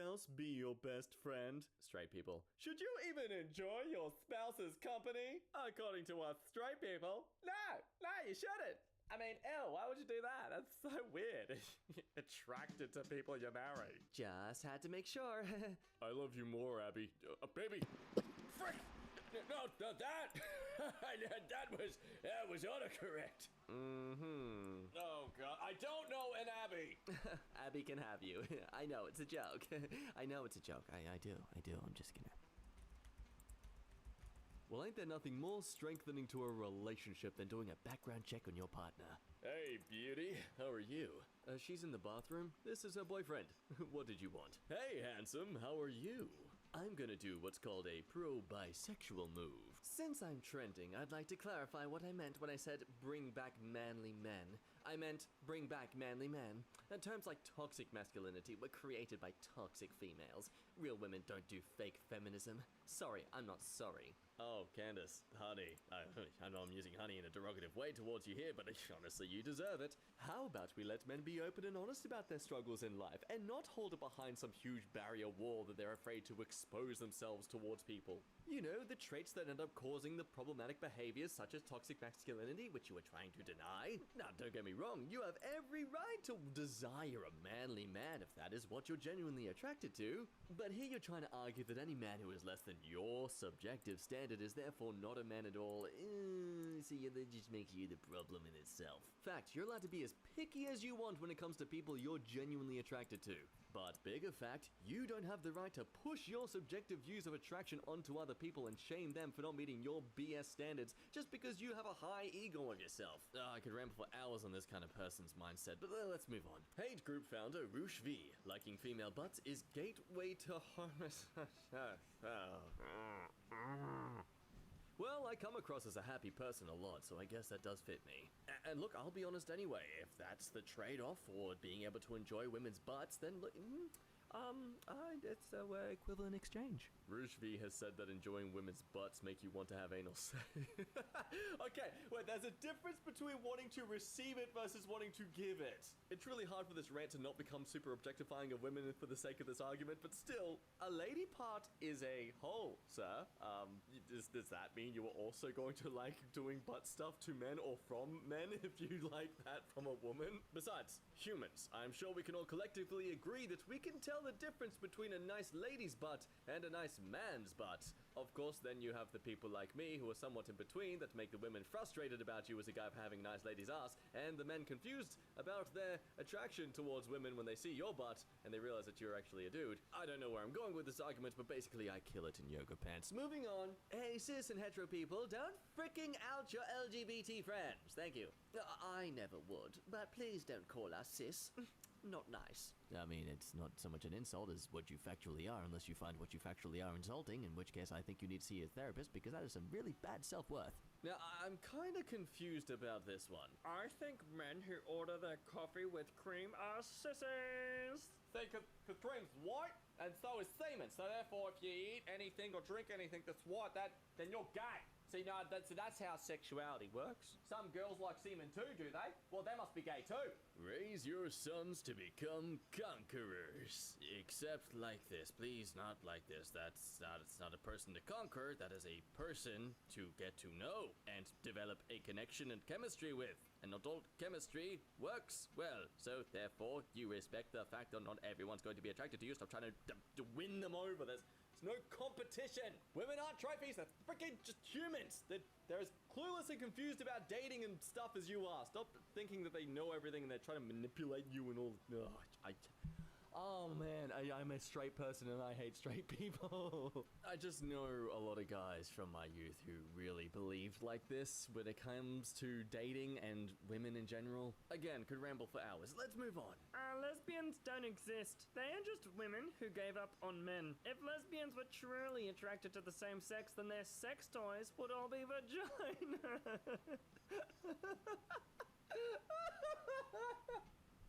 else be your best friend? Straight people. Should you even enjoy your spouse's company? According to us straight people, no, you shouldn't. I mean, ew, why would you do that? That's so weird. Attracted to people you marry. Just had to make sure. I love you more, Abby. Baby. Frick! No, that! that was autocorrect. Mm-hmm. Oh, God. I don't know an Abby. Abby can have you. I know, it's a joke. I know it's a joke. I do. I'm just gonna... Well, ain't there nothing more strengthening to a relationship than doing a background check on your partner? Hey, beauty. How are you? She's in the bathroom. This is her boyfriend. What did you want? Hey, handsome. How are you? I'm gonna do what's called a pro-bisexual move. Since I'm trending, I'd like to clarify what I meant when I said bring back manly men. I meant bring back manly men. Terms like toxic masculinity were created by toxic females. Real women don't do fake feminism. Sorry, I'm not sorry. Oh, Candace, honey. I know I'm using honey in a derogative way towards you here, but honestly, you deserve it. How about we let men be open and honest about their struggles in life, and not hold it behind some huge barrier wall that they're afraid to expose themselves towards people? You know, the traits that end up causing the problematic behaviors such as toxic masculinity, which you are trying to deny. Now, don't get me wrong, you have every right to desire a manly man if that is what you're genuinely attracted to. But here you're trying to argue that any man who is less than your subjective standard is therefore not a man at all. See, that just makes you the problem in itself. Fact, you're allowed to be as picky as you want when it comes to people you're genuinely attracted to. But bigger fact, you don't have the right to push your subjective views of attraction onto other people and shame them for not meeting your BS standards just because you have a high ego on yourself. I could ramble for hours on this kind of person's mindset, but let's move on. Hate group founder Roosh V. Liking female butts is gateway to harness. Well, I come across as a happy person a lot, so I guess that does fit me. And look, I'll be honest anyway, if that's the trade-off for being able to enjoy women's butts, then look, it's a equivalent exchange. Rouge V has said that enjoying women's butts make you want to have anal sex. Okay, wait, there's a difference between wanting to receive it versus wanting to give it. It's really hard for this rant to not become super objectifying of women for the sake of this argument, but still, a lady part is a hole, sir. Does that mean you are also going to like doing butt stuff to men or from men if you like that from a woman? Besides, humans, I'm sure we can all collectively agree that we can tell the difference between a nice lady's butt and a nice man's butt. Of course, then you have the people like me who are somewhat in between that make the women frustrated about you as a guy for having a nice lady's ass, and the men confused about their attraction towards women when they see your butt and they realize that you're actually a dude. I don't know where I'm going with this argument, but basically I kill it in yoga pants. Moving on. Hey, cis and hetero people, don't freaking out your LGBT friends. Thank you. I never would, but please don't call us cis. Not nice. I mean, it's not so much an insult as what you factually are, unless you find what you factually are insulting, in which case I think you need to see a therapist because that is some really bad self-worth. Now, I'm kind of confused about this one. I think men who order their coffee with cream are sissies. Because cream's white, and so is semen, so therefore if you eat anything or drink anything that's white, then you're gay. See, no, that's how sexuality works. Some girls like semen too, do they? Well, they must be gay too. Raise your sons to become conquerors. Except like this, please, not like this. It's not a person to conquer, that is a person to get to know and develop a connection and chemistry with. And adult chemistry works well, so therefore you respect the fact that not everyone's going to be attracted to you. Stop trying to win them over. There's no competition. Women aren't trophies. They're freaking just humans. They're as clueless and confused about dating and stuff as you are. Stop thinking that they know everything and they're trying to manipulate you and all. Oh man, I'm a straight person and I hate straight people. I just know a lot of guys from my youth who really believed like this when it comes to dating and women in general. Again, could ramble for hours. Let's move on. Lesbians don't exist. They are just women who gave up on men. If lesbians were truly attracted to the same sex, then their sex toys would all be vagina.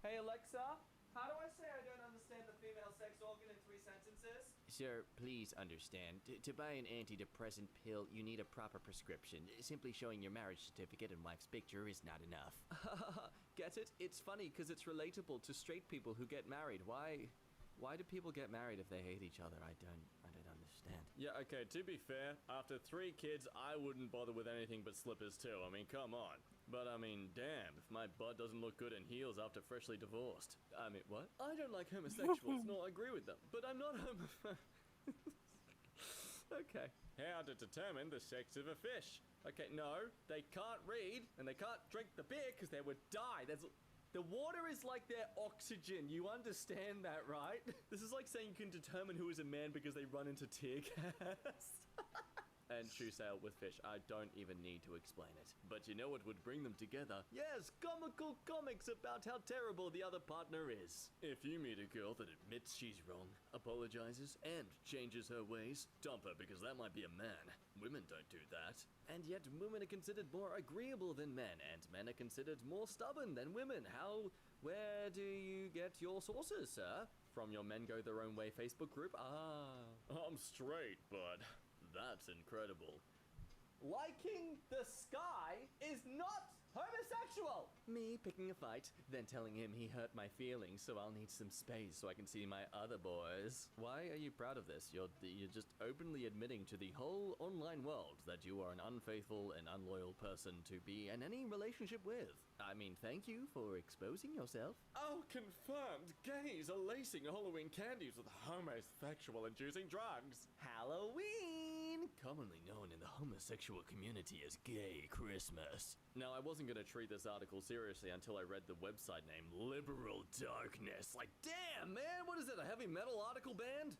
Hey Alexa, how do I say I don't understand the female sex organ in 3 sentences? Sir, please understand. To buy an antidepressant pill, you need a proper prescription. Simply showing your marriage certificate and wife's picture is not enough. Get it? It's funny because it's relatable to straight people who get married. Why Why do people get married if they hate each other? I don't understand. Yeah, okay, to be fair, after 3 kids, I wouldn't bother with anything but slippers too. I mean, come on. But I mean, damn, if my butt doesn't look good in heels after freshly divorced. I mean, what? I don't like homosexuals. No, I agree with them. But I'm not Okay. How to determine the sex of a fish? Okay, no, they can't read, and they can't drink the beer because they would die. The water is like their oxygen. You understand that, right? This is like saying you can determine who is a man because they run into tear gas. And shoe sale with fish. I don't even need to explain it. But you know what would bring them together? Yes, comical comics about how terrible the other partner is. If you meet a girl that admits she's wrong, apologizes, and changes her ways, dump her because that might be a man. Women don't do that. And yet women are considered more agreeable than men, and men are considered more stubborn than women. Where do you get your sources, sir? From your Men Go Their Own Way Facebook group? I'm straight, but that's incredible. Liking the sky is not homosexual! Me picking a fight, then telling him he hurt my feelings, so I'll need some space so I can see my other boys. Why are you proud of this? You're just openly admitting to the whole online world that you are an unfaithful and unloyal person to be in any relationship with. I mean, thank you for exposing yourself. Oh, confirmed. Gays are lacing Halloween candies with homosexual-inducing drugs. Halloween! Commonly known in the homosexual community as Gay Christmas. Now, I wasn't gonna treat this article seriously until I read the website name, Liberal Darkness. Like, damn, man, what is it, a heavy metal article band?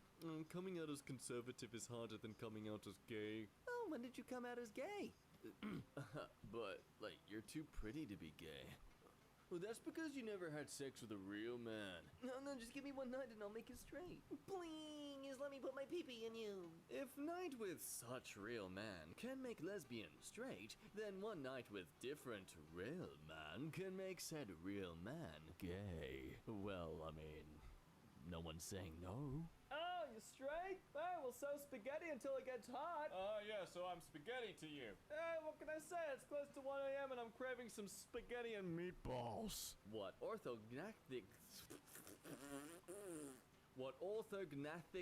Coming out as conservative is harder than coming out as gay. Oh, when did you come out as gay? But, like, you're too pretty to be gay. Well, that's because you never had sex with a real man. No, just give me one night and I'll make it straight. Please, let me put my pee-pee in you. If night with such real man can make lesbian straight, then one night with different real man can make said real man gay. Well, I mean, no one's saying no. Oh, you're straight? Oh, well, so spaghetti until it gets hot. Yeah, so I'm spaghetti to you. What can I say? It's close to 1 a.m. and I'm craving some spaghetti and meatballs. What orthognathic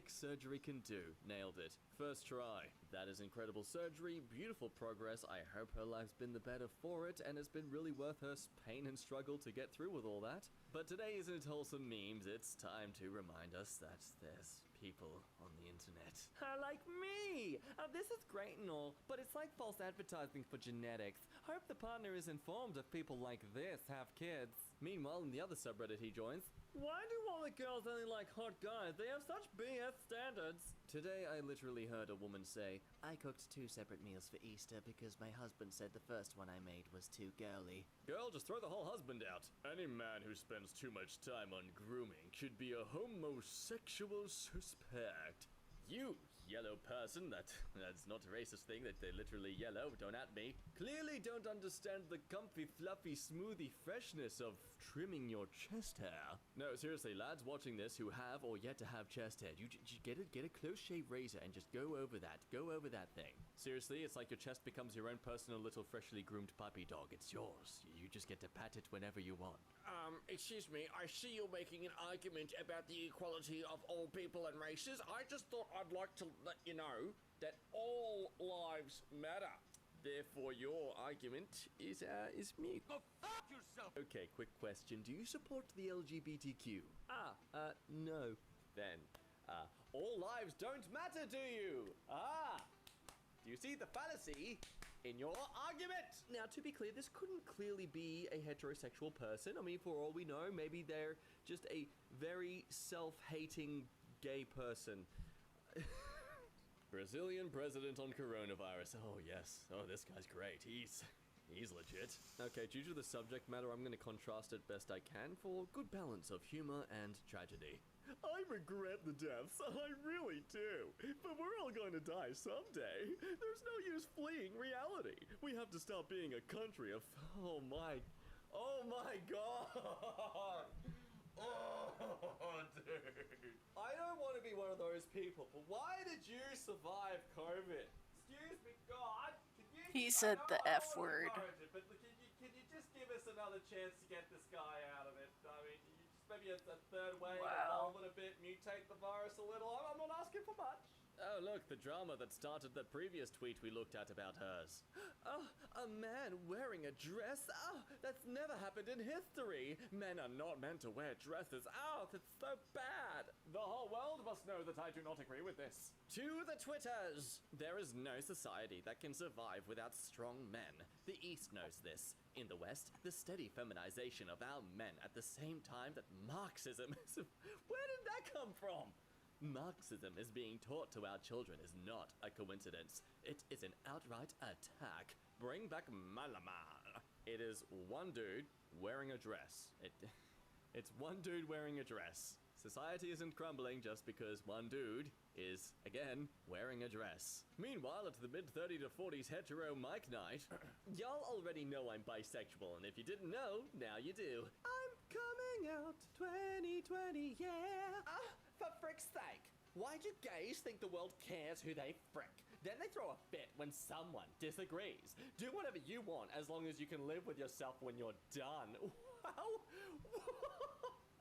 surgery can do. Nailed it. First try. That is incredible surgery, beautiful progress. I hope her life's been the better for it, and it's been really worth her pain and struggle to get through with all that. But today isn't wholesome memes. It's time to remind us that there's people on the internet. Like me! This is great and all, but it's like false advertising for genetics. Hope the partner is informed if people like this have kids. Meanwhile, in the other subreddit he joins, why do all the girls only like hot guys? They have such BS standards. Today I literally heard a woman say, I cooked 2 separate meals for Easter because my husband said the first one I made was too girly. Girl, just throw the whole husband out. Any man who spends too much time on grooming should be a homosexual suspect. You yellow person, that's not a racist thing, that they're literally yellow, don't at me. Clearly don't understand the comfy, fluffy, smoothie freshness of trimming your chest hair. No, seriously, lads watching this who have or yet to have chest hair, you get a close shave razor and just go over that thing. Seriously, it's like your chest becomes your own personal little freshly groomed puppy dog. It's yours. You just get to pat it whenever you want. Excuse me, I see you're making an argument about the equality of all people and races. I just thought I'd like to let you know that all lives matter. Therefore, your argument is mute. Go fuck yourself! Okay, quick question. Do you support the LGBTQ? No. Then, all lives don't matter, do you? Do you see the fallacy in your argument? Now, to be clear, this couldn't clearly be a heterosexual person. I mean, for all we know, maybe they're just a very self-hating gay person. Brazilian president on coronavirus. Oh, yes. Oh, this guy's great. He's legit. Okay, due to the subject matter, I'm going to contrast it best I can for good balance of humor and tragedy. I regret the deaths, I really do. But we're all going to die someday. There's no use fleeing reality. We have to stop being a country of... Oh my god! Oh, dude. I don't want to be one of those people, but why did you survive COVID? Excuse me, God. He said the F word. But can you just give us another chance to get this guy out of it? I mean, maybe a third wave, Wow. evolve it a bit, mutate the virus a little. I'm not asking for much. Oh, look, the drama that started that previous tweet we looked at about hers. Oh, a man wearing a dress? Oh, that's never happened in history. Men are not meant to wear dresses. Oh, that's so bad. The whole world must know that I do not agree with this. To the Twitters! There is no society that can survive without strong men. The East knows this. In the West, the steady feminization of our men at the same time that Marxism is... Where did that come from? Marxism is being taught to our children is not a coincidence. It is an outright attack. Bring back Malaman. It is one dude wearing a dress. It's one dude wearing a dress. Society isn't crumbling just because one dude is, again, wearing a dress. Meanwhile, at the mid-30 to 40s hetero mic night, y'all already know I'm bisexual, and if you didn't know, now you do. I'm coming out 2020, yeah. For frick's sake, why do gays think the world cares who they frick? Then they throw a fit when someone disagrees. Do whatever you want as long as you can live with yourself when you're done. Wow.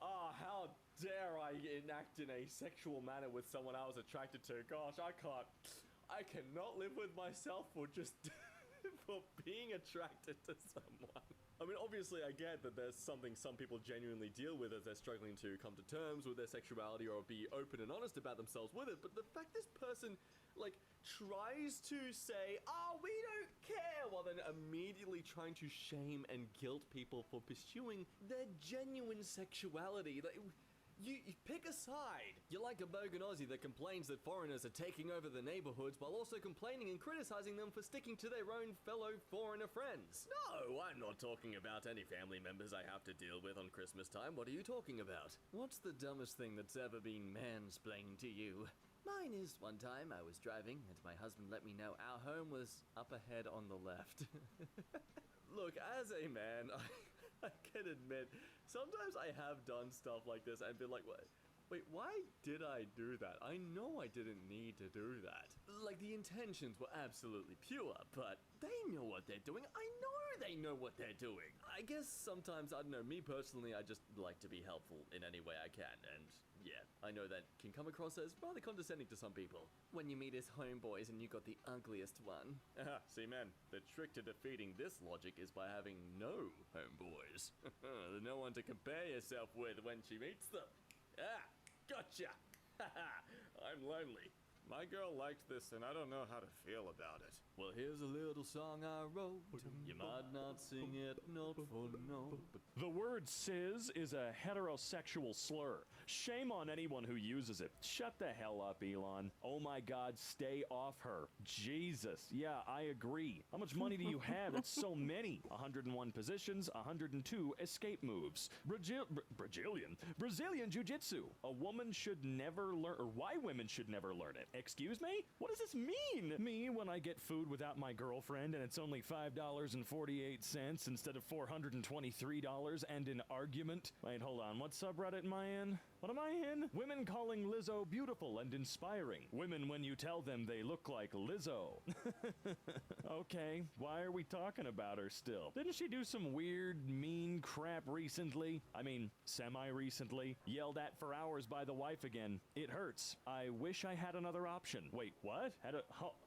Ah, how dare I enact in a sexual manner with someone I was attracted to. Gosh, I cannot live with myself for just for being attracted to someone. I mean, obviously I get that there's something some people genuinely deal with as they're struggling to come to terms with their sexuality or be open and honest about themselves with it, but the fact this person, like, tries to say, oh, we don't care, while then immediately trying to shame and guilt people for pursuing their genuine sexuality, like... You pick a side. You're like a bogan Aussie that complains that foreigners are taking over the neighborhoods while also complaining and criticizing them for sticking to their own fellow foreigner friends. No, I'm not talking about any family members I have to deal with on Christmas time. What are you talking about? What's the dumbest thing that's ever been mansplained to you? Mine is one time I was driving and my husband let me know our home was up ahead on the left. Look, as a man, I can admit, sometimes I have done stuff like this and been like, wait, why did I do that? I know I didn't need to do that. Like, the intentions were absolutely pure, but they know what they're doing. I know they know what they're doing. I guess sometimes, I don't know, me personally, I just like to be helpful in any way I can, and yeah, I know that can come across as rather condescending to some people. When you meet his homeboys and you got the ugliest one. See, man, the trick to defeating this logic is by having no homeboys. No one to compare yourself with when she meets them. Ah, gotcha. I'm lonely. My girl liked this and I don't know how to feel about it. Well, here's a little song I wrote. You might not sing it note for note, but... The word "sizz" is a heterosexual slur. Shame on anyone who uses it. Shut the hell up, Elon. Oh my god, stay off her. Jesus. Yeah, I agree. How much money do you have? It's so many. 101 positions, 102 escape moves. Brazilian Jiu-Jitsu. A woman should never learn, or why women should never learn it. Excuse me? What does this mean? Me, when I get food without my girlfriend and it's only $5.48 instead of $423 and an argument. Wait, hold on. What subreddit am I in? What am I in? Women calling Lizzo beautiful and inspiring. Women when you tell them they look like Lizzo. Okay, why are we talking about her still? Didn't she do some weird, mean crap recently? I mean, semi-recently. Yelled at for hours by the wife again. It hurts. I wish I had another option. Wait, what?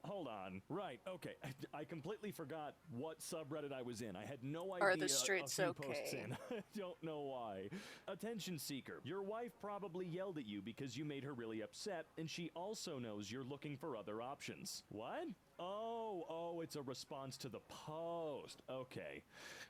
Hold on. Right, okay. I completely forgot what subreddit I was in. I had no idea. Are the streets a few posts okay? in. I don't know why. Attention seeker. Your wife probably yelled at you because you made her really upset, and she also knows you're looking for other options. What? Oh, it's a response to the post. Okay.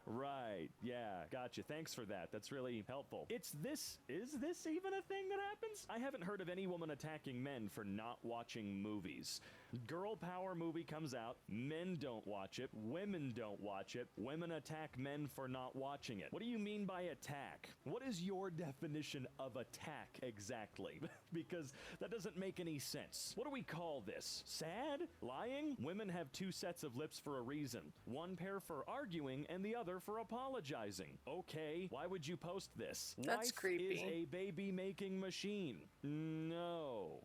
Right. Yeah, gotcha. Thanks for that. That's really helpful. Is this even a thing that happens? I haven't heard of any woman attacking men for not watching movies. Girl power movie comes out, men don't watch it, women don't watch it, women attack men for not watching it. What do you mean by attack? What is your definition of attack exactly? Because that doesn't make any sense. What do we call this? Sad? Lying? Women have two sets of lips for a reason. One pair for arguing and the other for apologizing. Okay, why would you post this? That's Wife creepy. is a baby-making machine. No.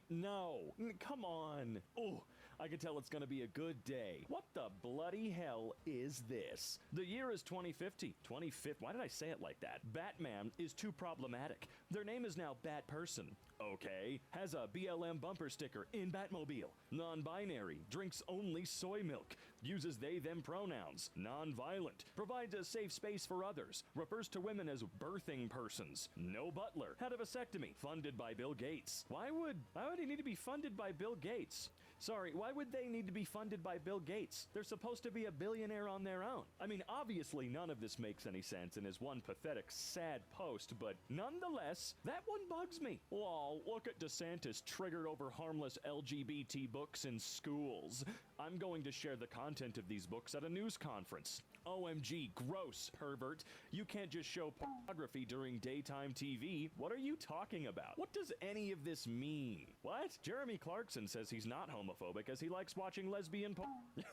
No. Come on. Oh, I can tell it's gonna be a good day. What the bloody hell is this? The year is 2050. 25th. Why did I say it like that? Batman is too problematic. Their name is now Batperson. Okay. Has a BLM bumper sticker in Batmobile. Non-binary. Drinks only soy milk. Uses they them pronouns. Non-violent. Provides a safe space for others. Refers to women as birthing persons. No butler. Had a vasectomy. Funded by Bill Gates. Why would he need to be funded by Bill Gates? Sorry, why would they need to be funded by Bill Gates? They're supposed to be a billionaire on their own. I mean, obviously none of this makes any sense and is one pathetic, sad post, but nonetheless, that one bugs me. Lol, look at DeSantis triggered over harmless LGBT books in schools. I'm going to share the content of these books at a news conference. OMG, gross, pervert. You can't just show pornography during daytime TV. What are you talking about? What does any of this mean? What? Jeremy Clarkson says he's not homophobic as he likes watching lesbian porn.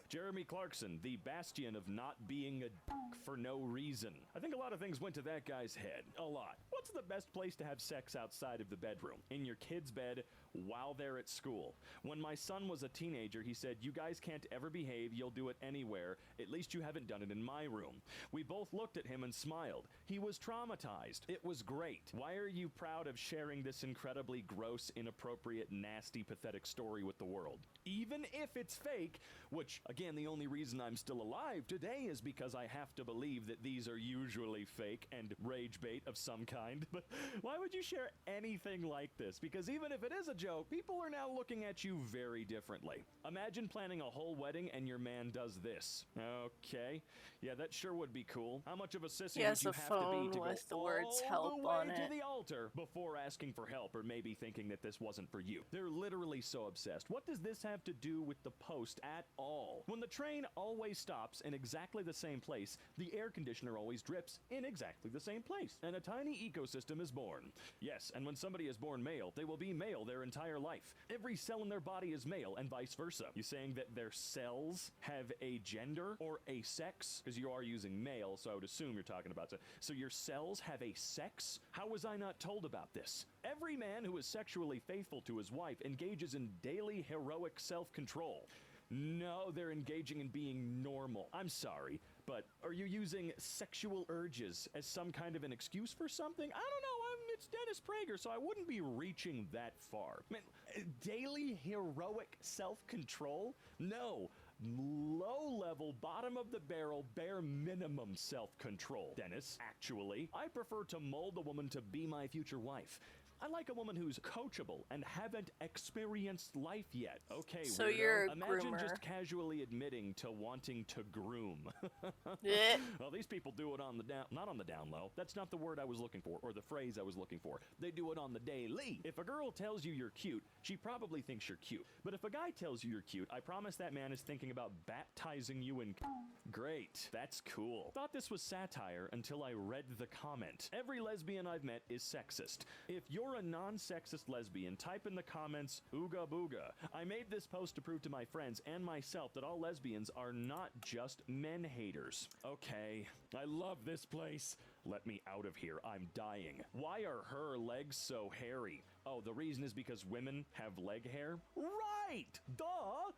Jeremy Clarkson, the bastion of not being a dick for no reason. I think a lot of things went to that guy's head. A lot. What's the best place to have sex outside of the bedroom? In your kid's bed while they're at school. When my son was a teenager, he said, "You guys can't ever behave, you'll do it anywhere. At least you haven't done it in my room." We both looked at him and smiled. He was traumatized. It was great. Why are you proud of sharing this incredibly gross, inappropriate, nasty, pathetic story with the world? Even if it's fake, which, again, the only reason I'm still alive today is because I have to believe that these are usually fake and rage bait of some kind. But why would you share anything like this? Because even if it is a joke, people are now looking at you very differently. Imagine planning a whole wedding and your man does this. Okay. Yeah, that sure would be cool. How much of a sissy would you have to be to go with the words help all the way on to it. the altar before asking for help or maybe thinking that this wasn't for you? They're literally so obsessed. What does this have to do with the post at all? When the train always stops in exactly the same place, the air conditioner always drips in exactly the same place, and a tiny ecosystem is born. Yes, and when somebody is born male, they will be male their entire life. Every cell in their body is male and vice versa. You saying that their cells have a gender or a sex? Because you are using male, so I would assume you're talking about sex. So your cells have a sex? How was I not told about this? Every man who is sexually faithful to his wife engages in daily heroic self-control. No, they're engaging in being normal. I'm sorry, but are you using sexual urges as some kind of an excuse for something? I don't know. It's Dennis Prager, so I wouldn't be reaching that far. Man, daily heroic self-control? No. Low-level, bottom-of-the-barrel, bare minimum self-control, Dennis. Actually, I prefer to mold a woman to be my future wife. I like a woman who's coachable and haven't experienced life yet. Okay, So weirdo. you're a Imagine groomer. just casually admitting to wanting to groom. Eh. Well, these people do it on the down, not on the down low. That's not the word I was looking for, or the phrase I was looking for. They do it on the daily. If a girl tells you you're cute, she probably thinks you're cute. But if a guy tells you you're cute, I promise that man is thinking about baptizing you in Great. That's cool. Thought this was satire until I read the comment. Every lesbian I've met is sexist. If you're a non-sexist lesbian, type in the comments, ooga booga. I made this post to prove to my friends and myself that all lesbians are not just men haters. Okay, I love this place. Let me out of here. I'm dying. Why are her legs so hairy? Oh, the reason is because women have leg hair? Right! Duh!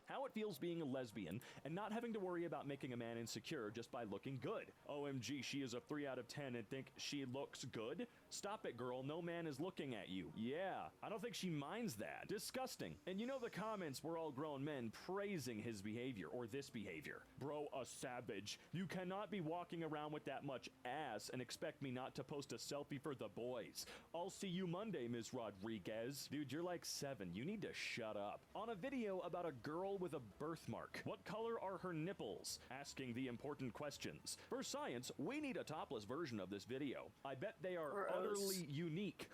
How it feels being a lesbian and not having to worry about making a man insecure just by looking good. OMG, she is a 3 out of 10 and think she looks good? Stop it, girl. No man is looking at you. Yeah, I don't think she minds that. Disgusting. And you know the comments were all grown men praising his behavior or this behavior. Bro, a savage. You cannot be walking around with that much ass and expect me not to post a selfie for the boys. I'll see you Monday, Ms. Rodriguez. Dude, you're like 7. You need to shut up. On a video about a girl with a birthmark. What color are her nipples? Asking the important questions. For science, we need a topless version of this video. I bet they are Gross. utterly unique.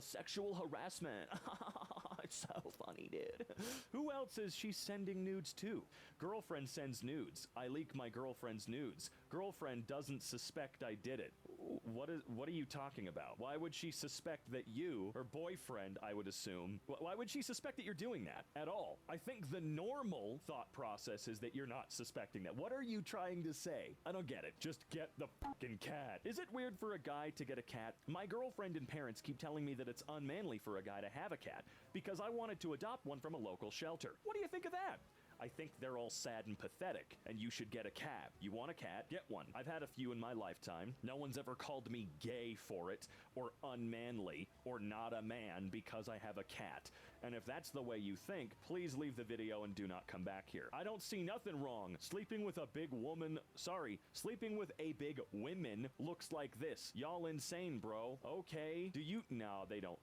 Sexual harassment. It's so funny, dude. Who else is she sending nudes to? Girlfriend sends nudes. I leak my girlfriend's nudes. Girlfriend doesn't suspect I did it. What are you talking about? Why would she suspect that you, her boyfriend, I would assume, why would she suspect that you're doing that at all? I think the normal thought process is that you're not suspecting that. What are you trying to say? I don't get it. Just get the fucking cat. Is it weird for a guy to get a cat? My girlfriend and parents keep telling me that it's unmanly for a guy to have a cat because I wanted to adopt one from a local shelter. What do you think of that? I think they're all sad and pathetic, and you should get a cat. You want a cat? Get one. I've had a few in my lifetime. No one's ever called me gay for it, or unmanly, or not a man because I have a cat. And if that's the way you think, please leave the video and do not come back here. I don't see nothing wrong. Sleeping with a big women looks like this. Y'all insane, bro. Okay. Do you? No, they don't.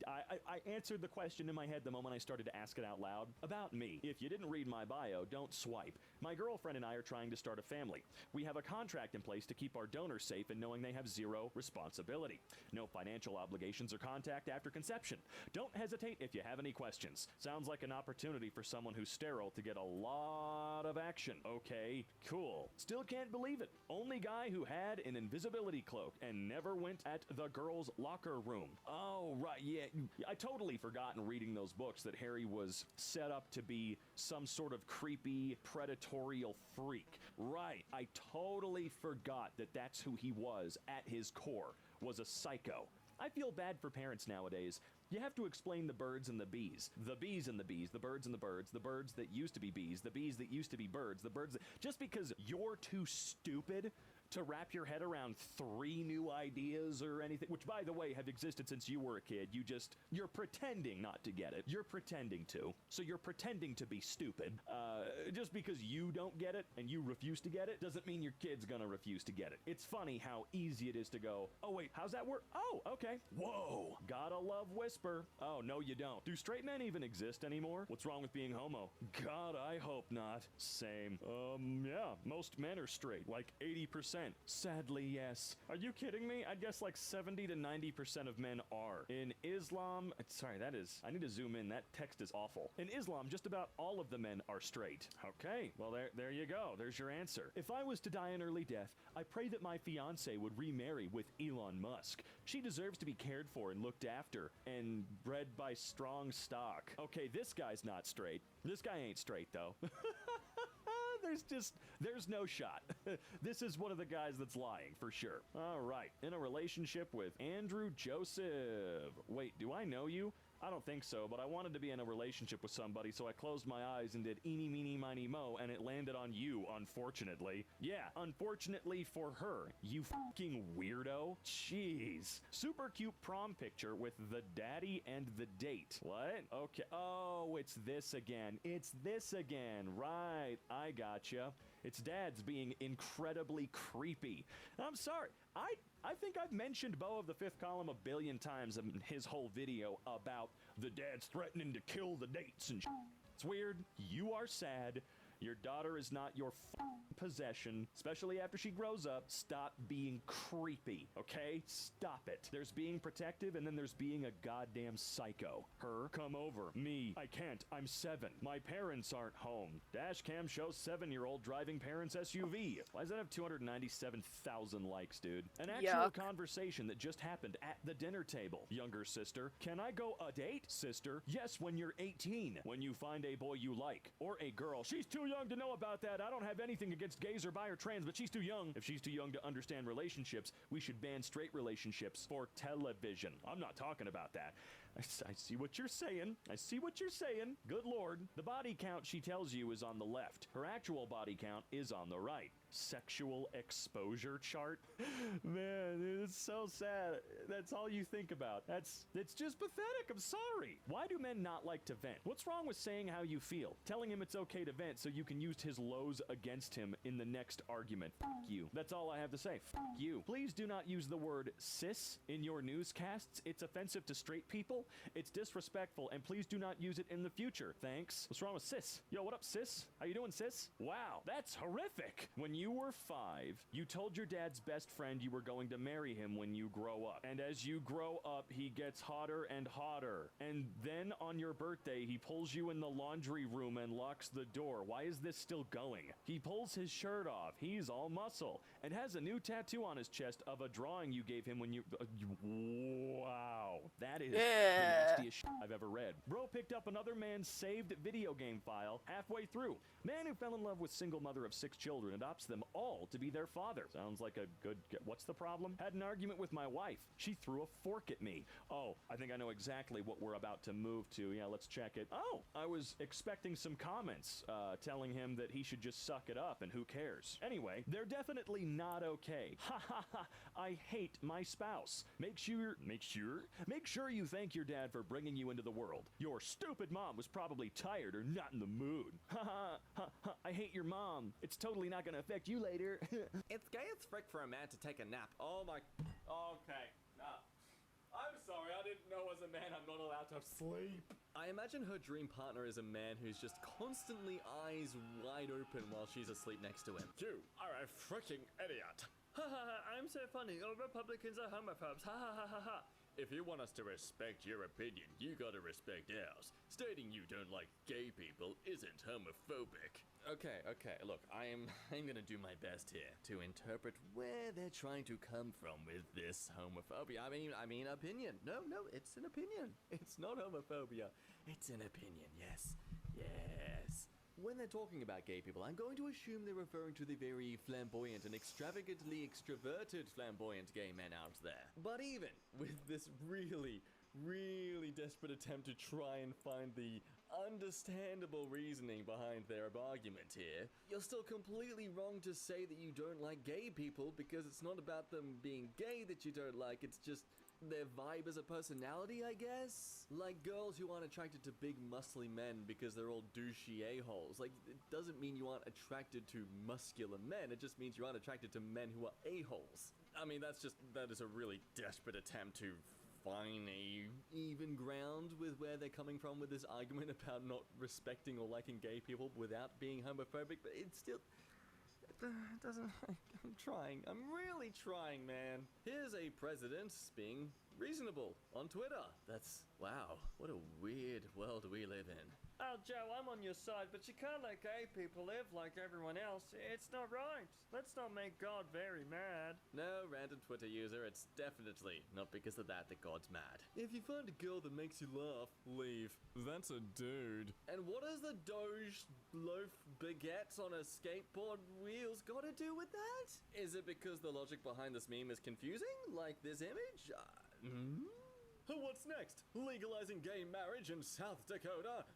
I answered the question in my head the moment I started to ask it out loud. About me. If you didn't read my bio, don't swipe. My girlfriend and I are trying to start a family. We have a contract in place to keep our donors safe and knowing they have zero responsibility. No financial obligations or contact after conception. Don't hesitate if you have any questions. Sounds like an opportunity for someone who's sterile to get a lot of action. Okay, cool. Still can't believe it. Only guy who had an invisibility cloak and never went at the girls' locker room. Oh, right, yeah. I totally forgotten reading those books that Harry was set up to be some sort of creepy, predatorial freak. Right, I totally forgot that that's who he was at his core, was a psycho. I feel bad for parents nowadays. You have to explain the birds and the bees. The bees and the bees, the birds and the birds that used to be bees that used to be birds, the birds that... Just because you're too stupid to wrap your head around 3 new ideas or anything, which, by the way, have existed since you were a kid. You're pretending not to get it. You're pretending to. So you're pretending to be stupid. Just because you don't get it and you refuse to get it doesn't mean your kid's gonna refuse to get it. It's funny how easy it is to go, oh wait, how's that work? Oh, okay. Whoa. Gotta love Whisper. Oh, no you don't. Do straight men even exist anymore? What's wrong with being homo? God, I hope not. Same. Yeah, most men are straight. Like 80%. Sadly, yes. Are you kidding me? I guess like 70 to 90% of men are. In Islam, sorry, I need to zoom in. That text is awful. In Islam, just about all of the men are straight. Okay, well there you go. There's your answer. If I was to die an early death, I pray that my fiance would remarry with Elon Musk. She deserves to be cared for and looked after and bred by strong stock. Okay, this guy's not straight. This guy ain't straight though. There's no shot. This is one of the guys that's lying, for sure. All right, in a relationship with Andrew Joseph. Wait, do I know you? I don't think so, but I wanted to be in a relationship with somebody, so I closed my eyes and did eeny, meeny, miny, mo, and it landed on you, unfortunately. Yeah, unfortunately for her, you fucking weirdo. Jeez. Super cute prom picture with the daddy and the date. What? Okay. Oh, it's this again. It's this again. Right. I gotcha. It's dad's being incredibly creepy. I'm sorry. I think I've mentioned Beau of the Fifth Column a billion times in his whole video about the dad's threatening to kill the dates and It's weird. You are sad. Your daughter is not your possession, especially after she grows up. Stop being creepy, okay? Stop it. There's being protective, and then there's being a goddamn psycho. Her, come over. Me, I can't. I'm 7. My parents aren't home. Dashcam shows 7-year-old driving parents' SUV. Why does that have 297,000 likes, dude? An actual conversation that just happened at the dinner table. Younger sister, can I go a date? Sister, yes, when you're 18. When you find a boy you like, or a girl. She's too young to know about that. I don't have anything against gays or bi or trans, but she's too young. If she's too young to understand relationships, we should ban straight relationships for television. I'm not talking about that. I see what you're saying. I see what you're saying. Good Lord. The body count she tells you is on the left. Her actual body count is on the right. Sexual exposure chart? Man, it's so sad. That's all you think about. It's just pathetic. I'm sorry. Why do men not like to vent? What's wrong with saying how you feel? Telling him it's okay to vent so you can use his lows against him in the next argument. F you. That's all I have to say. F you. Please do not use the word cis in your newscasts. It's offensive to straight people skill? It's disrespectful, and please do not use it in the future. Thanks. What's wrong with sis? Yo, what up, sis? How you doing, sis? Wow, that's horrific. When you were 5, you told your dad's best friend you were going to marry him when you grow up. And as you grow up, he gets hotter and hotter. And then on your birthday, he pulls you in the laundry room and locks the door. Why is this still going? He pulls his shirt off. He's all muscle and has a new tattoo on his chest of a drawing you gave him when you... wow. That is the nastiest shit I've ever read. Bro picked up another man's saved video game file halfway through. Man who fell in love with single mother of 6 children adopts them all to be their father. Sounds like a good... What's the problem? Had an argument with my wife. She threw a fork at me. Oh, I think I know exactly what we're about to move to. Yeah, let's check it. Oh, I was expecting some comments telling him that he should just suck it up and who cares. Anyway, they're definitely not okay. Ha ha ha. I hate my spouse. Make sure you thank your dad for bringing you into the world. Your stupid mom was probably tired or not in the mood. Ha ha ha ha. I hate your mom. It's totally not gonna affect you later. It's gay as frick for a man to take a nap. Oh my... Okay. I'm sorry, I didn't know as a man I'm not allowed to sleep. I imagine her dream partner is a man who's just constantly eyes wide open while she's asleep next to him. You are a freaking idiot. Ha ha ha, I'm so funny. All Republicans are homophobes. Ha ha ha ha ha. If you want us to respect your opinion, you gotta respect ours. Stating you don't like gay people isn't homophobic. Okay, look, I'm gonna do my best here to interpret where they're trying to come from with this homophobia. I mean opinion. No, it's an opinion. It's not homophobia. It's an opinion, yes. When they're talking about gay people, I'm going to assume they're referring to the very flamboyant and extravagantly extroverted flamboyant gay men out there. But even with this really desperate attempt to try and find the understandable reasoning behind their argument here, you're still completely wrong to say that you don't like gay people, because it's not about them being gay that you don't like, it's just their vibe as a personality, I guess? Like girls who aren't attracted to big muscly men because they're all douchey a-holes. Like, it doesn't mean you aren't attracted to muscular men, it just means you aren't attracted to men who are a-holes. I mean, that is a really desperate attempt to find a even ground with where they're coming from with this argument about not respecting or liking gay people without being homophobic, but it's still... It doesn't... I'm trying. I'm really trying, man. Here's a president being reasonable on Twitter. That's... wow. What a weird world we live in. Oh, Joe, I'm on your side, but you can't let gay people live like everyone else. It's not right. Let's not make God very mad. No, random Twitter user, it's definitely not because of that God's mad. If you find a girl that makes you laugh, leave. That's a dude. And what does the Doge loaf baguettes on a skateboard wheels got to do with that? Is it because the logic behind this meme is confusing, like this image? What's next? Legalizing gay marriage in South Dakota?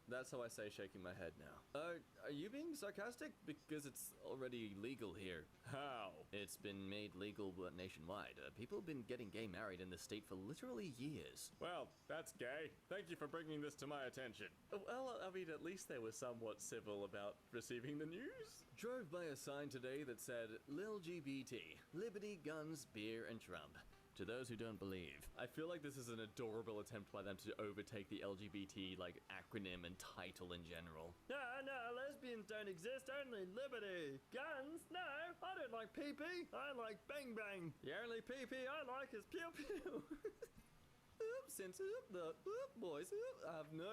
That's how I say shaking my head now. Are you being sarcastic? Because it's already legal here. How? It's been made legal nationwide. People have been getting gay married in the state for literally years. Well, that's gay. Thank you for bringing this to my attention. Well, I mean, at least they were somewhat civil about receiving the news. Drove by a sign today that said, LGBT, liberty, guns, beer, and Trump. To those who don't believe. I feel like this is an adorable attempt by them to overtake the LGBT, like, acronym and title in general. No, lesbians don't exist, only liberty. Guns? No, I don't like pee-pee. I like bang-bang. The only pee-pee I like is pew-pew. Boys, I have no...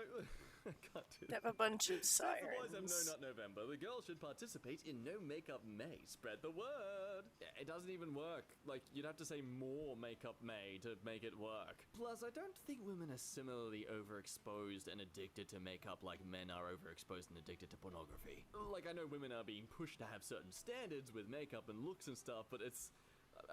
I can't do They that. have a bunch of Since the boys have sirens. No Nut November, the girls should participate in No Makeup May. Spread the word. It doesn't even work. Like, you'd have to say more Makeup May to make it work. Plus, I don't think women are similarly overexposed and addicted to makeup like men are overexposed and addicted to pornography. Like, I know women are being pushed to have certain standards with makeup and looks and stuff, but it's...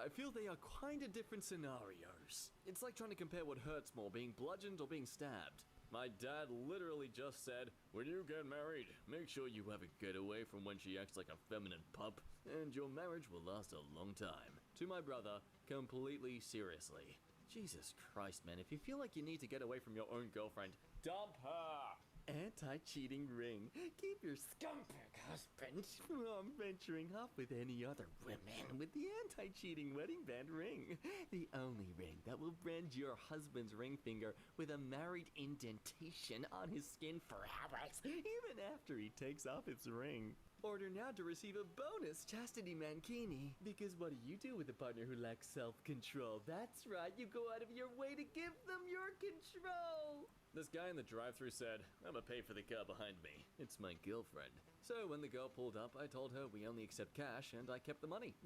I feel they are kind of different scenarios. It's like trying to compare what hurts more, being bludgeoned or being stabbed. My dad literally just said, when you get married, make sure you have a getaway from when she acts like a feminine pup, and your marriage will last a long time. To my brother, completely seriously. Jesus Christ, man, if you feel like you need to get away from your own girlfriend, dump her! Anti-cheating ring. Keep your scumbag husband from venturing off with any other women with the anti-cheating wedding band ring. The only ring that will brand your husband's ring finger with a married indentation on his skin for hours, even after he takes off his ring. Order now to receive a bonus chastity mankini. Because what do you do with a partner who lacks self-control? That's right, you go out of your way to give them your control. This guy in the drive-thru said, "I'ma pay for the car behind me. It's my girlfriend." So when the girl pulled up, I told her we only accept cash and I kept the money.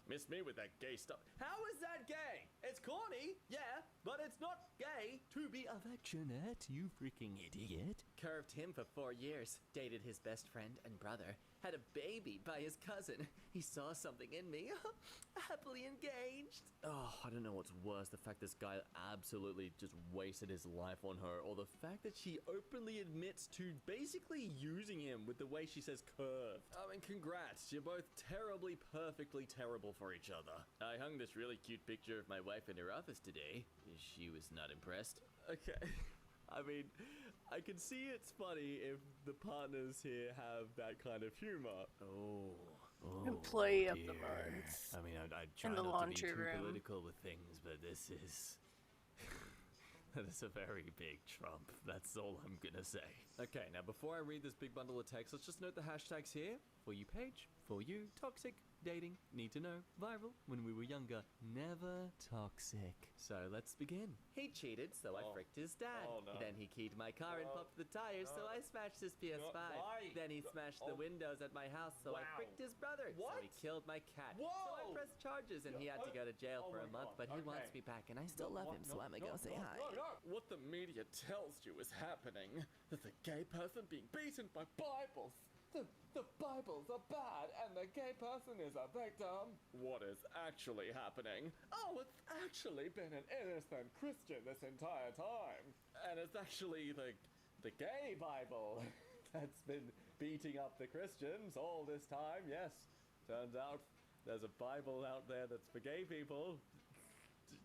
Miss me with that gay stuff. How is that gay? It's corny, yeah, but it's not gay. To be affectionate, you freaking idiot. Curved him for 4 years, dated his best friend and brother, had a baby by his cousin. He saw something in me. Happily engaged. Oh, I don't know what's worse, the fact this guy absolutely just wasted his life on her, or the fact that she openly admits to basically using him with the way she says curved. I mean, congrats, you're both terribly, perfectly terrible for each other. I hung this really cute picture of my wife in her office today. She was not impressed. Okay. I mean, I can see it's funny if the partners here have that kind of humor. Oh, Employee of dear. the month. I mean, I try In the not to be laundry too room. political with things, but this is... that is a very big trump. That's all I'm gonna say. Okay, now before I read this big bundle of text, let's just note the hashtags here. For you page, for you toxic, dating, need to know, viral, when we were younger, never toxic. So let's begin. He cheated, so I fricked his dad. Oh, no. Then he keyed my car and popped the tires, so I smashed his PS5. Why? Then he smashed the windows at my house, so I fricked his brother. So he killed my cat. So I Whoa! pressed charges, and he had to go to jail for a month, but he wants me back, and I still love him, so I'm gonna go say hi. What the media tells you is happening, that the gay person being beaten by Bibles. The Bibles are bad and the gay person is a victim. What is actually happening? Oh, it's actually been an innocent Christian this entire time. And it's actually the gay Bible that's been beating up the Christians all this time. Yes, turns out there's a Bible out there that's for gay people.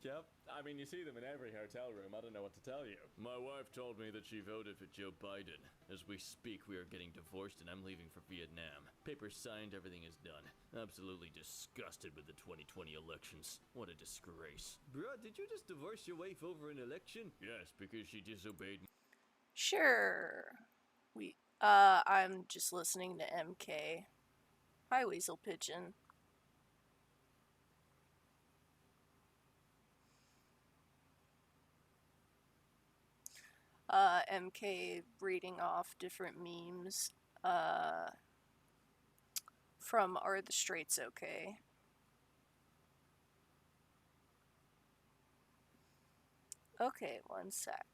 Yep. I mean, you see them in every hotel room. I don't know what to tell you. My wife told me that she voted for Joe Biden. As we speak, we are getting divorced and I'm leaving for Vietnam. Papers signed, everything is done. Absolutely disgusted with the 2020 elections. What a disgrace. Bruh, did you just divorce your wife over an election? Yes, because she disobeyed me. Sure. I'm just listening to MK. Hi, Weasel Pigeon. MK reading off different memes from Are the Straights Okay? Okay, one sec.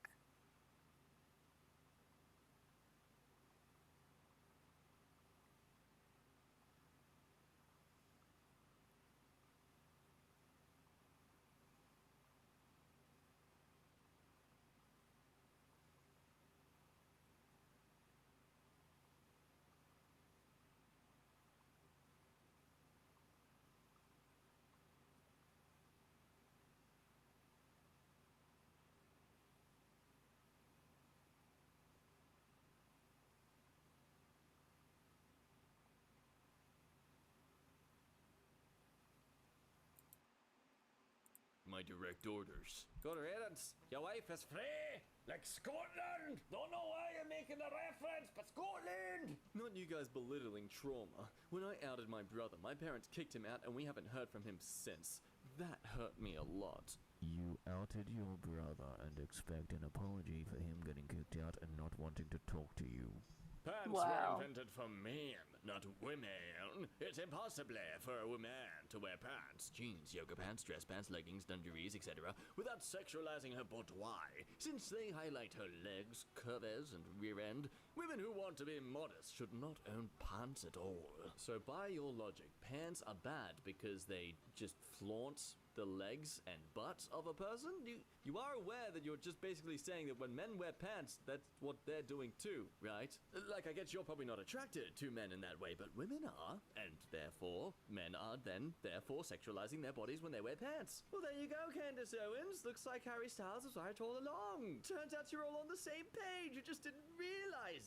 My direct orders. Good riddance. Your wife is free. Like Scotland. Don't know why you're making the reference, but Scotland. Not you guys belittling trauma. When I outed my brother, my parents kicked him out and we haven't heard from him since. That hurt me a lot. You outed your brother and expect an apology for him getting kicked out and not wanting to talk to you. Pants Wow. were invented for men, not women. It's impossible for a woman to wear pants, jeans, yoga pants, dress pants, leggings, dungarees, etc. without sexualizing her boudoir, since they highlight her legs, curves, and rear end. Women who want to be modest should not own pants at all. So by your logic, pants are bad because they just flaunt the legs and butt of a person? You are aware that you're just basically saying that when men wear pants, that's what they're doing too, right? Like, I guess you're probably not attracted to men in that way, but women are, and therefore, men are then, therefore, sexualizing their bodies when they wear pants. Well, there you go, Candace Owens. Looks like Harry Styles was right all along. Turns out you're all on the same page. You just didn't realize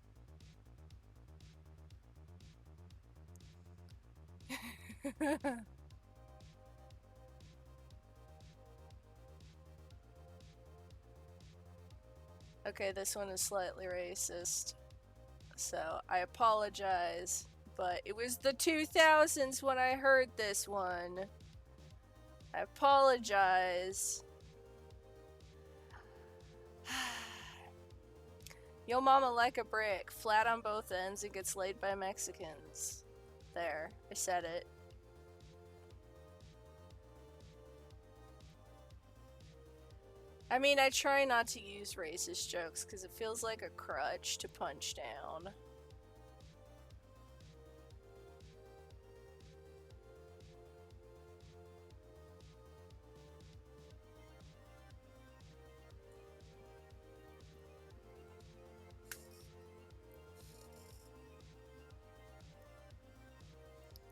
Okay, this one is slightly racist. So, I apologize. But it was the 2000s when I heard this one. I apologize. Yo mama like a brick, flat on both ends and gets laid by Mexicans. There, I said it. I mean, I try not to use racist jokes because it feels like a crutch to punch down.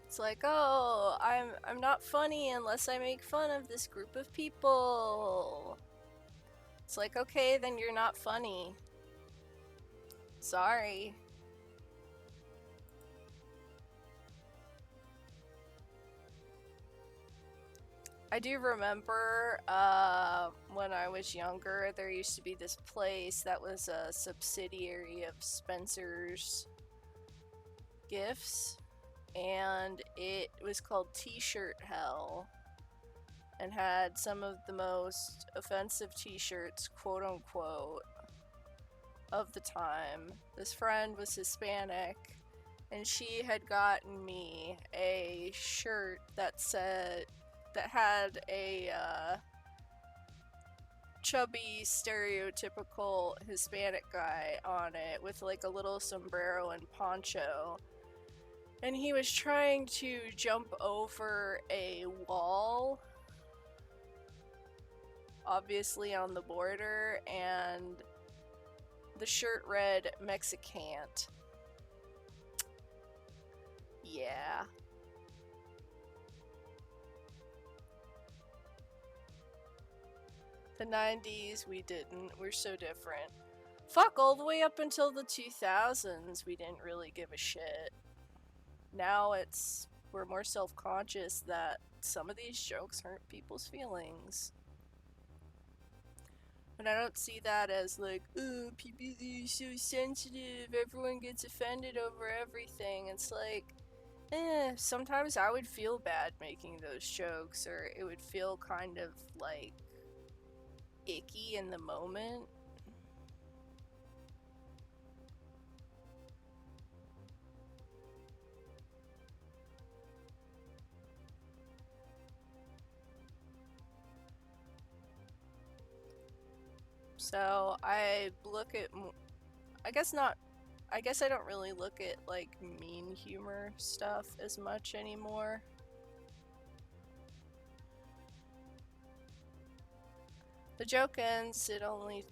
It's like, oh, I'm not funny unless I make fun of this group of people. It's like, okay, then you're not funny. Sorry. I do remember when I was younger, there used to be this place that was a subsidiary of Spencer's Gifts, and it was called T-Shirt Hell, and had some of the most offensive t-shirts, quote unquote, of the time. This friend was Hispanic, and she had gotten me a shirt that had a chubby, stereotypical Hispanic guy on it with like a little sombrero and poncho. And he was trying to jump over a wall, obviously on the border, and the shirt read Mexicant. Yeah. The 90s, we didn't. We're so different. Fuck, all the way up until the 2000s, we didn't really give a shit. Now we're more self-conscious that some of these jokes hurt people's feelings. And I don't see that as like, oh, people are so sensitive, everyone gets offended over everything. It's like, sometimes I would feel bad making those jokes, or it would feel kind of like icky in the moment. So I look at, I guess I don't really look at like mean humor stuff as much anymore. The joke ends, it only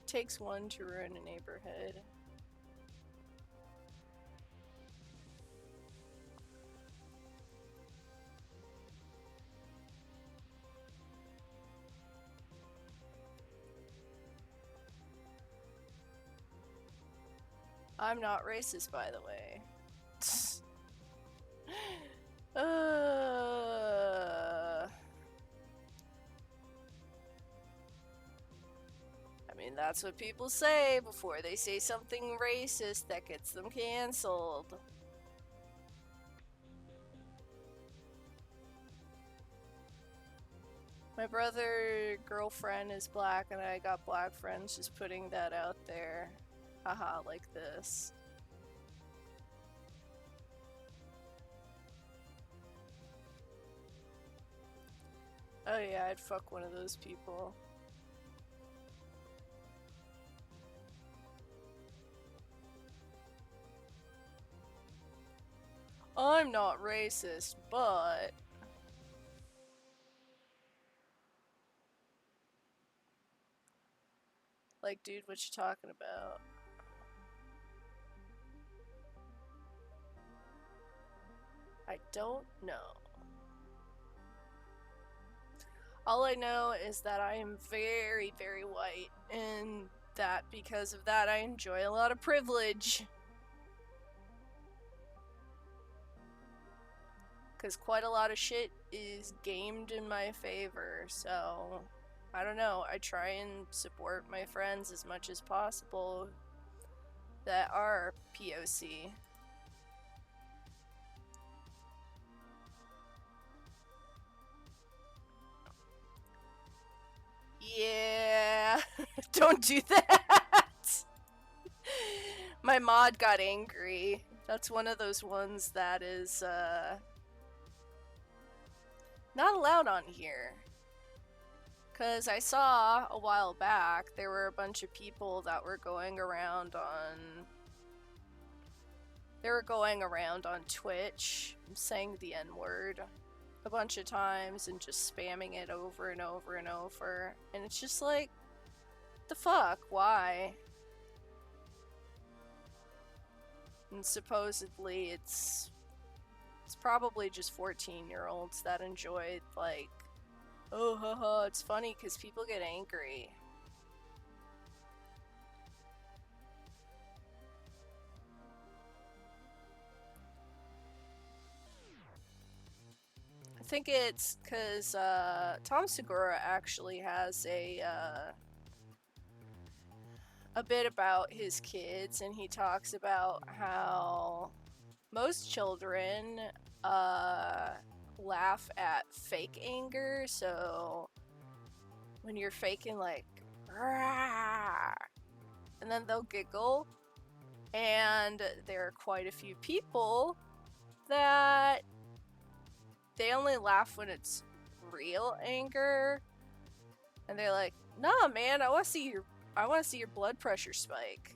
takes one to ruin a neighborhood. I'm not racist, by the way. I mean, that's what people say before they say something racist that gets them canceled. My brother girlfriend is black and I got black friends, just putting that out there. Haha, like this. Oh yeah, I'd fuck one of those people. I'm not racist, but... Like, dude, what you talking about? I don't know. All I know is that I am very, very white, and that because of that I enjoy a lot of privilege. Because quite a lot of shit is gamed in my favor, so I don't know. I try and support my friends as much as possible that are POC. Yeah, don't do that. My mod got angry. That's one of those ones that is not allowed on here. Because I saw a while back there were a bunch of people that were going around on Twitch saying the N-word a bunch of times and just spamming it over and over and over, and it's just like, the fuck, why? And supposedly it's probably just 14-year-olds that enjoy, like, oh haha, it's funny because people get angry. I think it's because Tom Segura actually has a bit about his kids, and he talks about how most children laugh at fake anger. So when you're faking like "Rah!" and then they'll giggle, and there are quite a few people that they only laugh when it's real anger, and they're like, nah man, I want to see your blood pressure spike.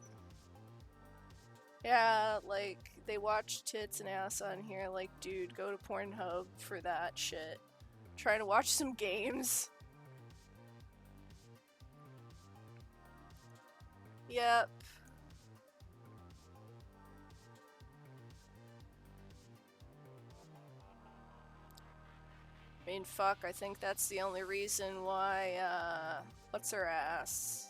Yeah, like, they watch tits and ass on here, like, dude, go to Pornhub for that shit. Try to watch some games. Yep. I mean, fuck, I think that's the only reason why, what's her ass?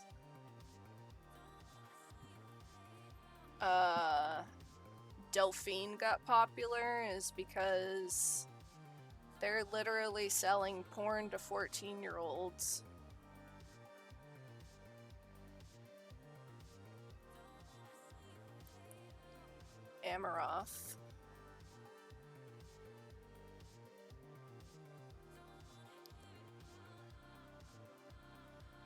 Delphine got popular is because they're literally selling porn to 14-year-olds. Amaroth.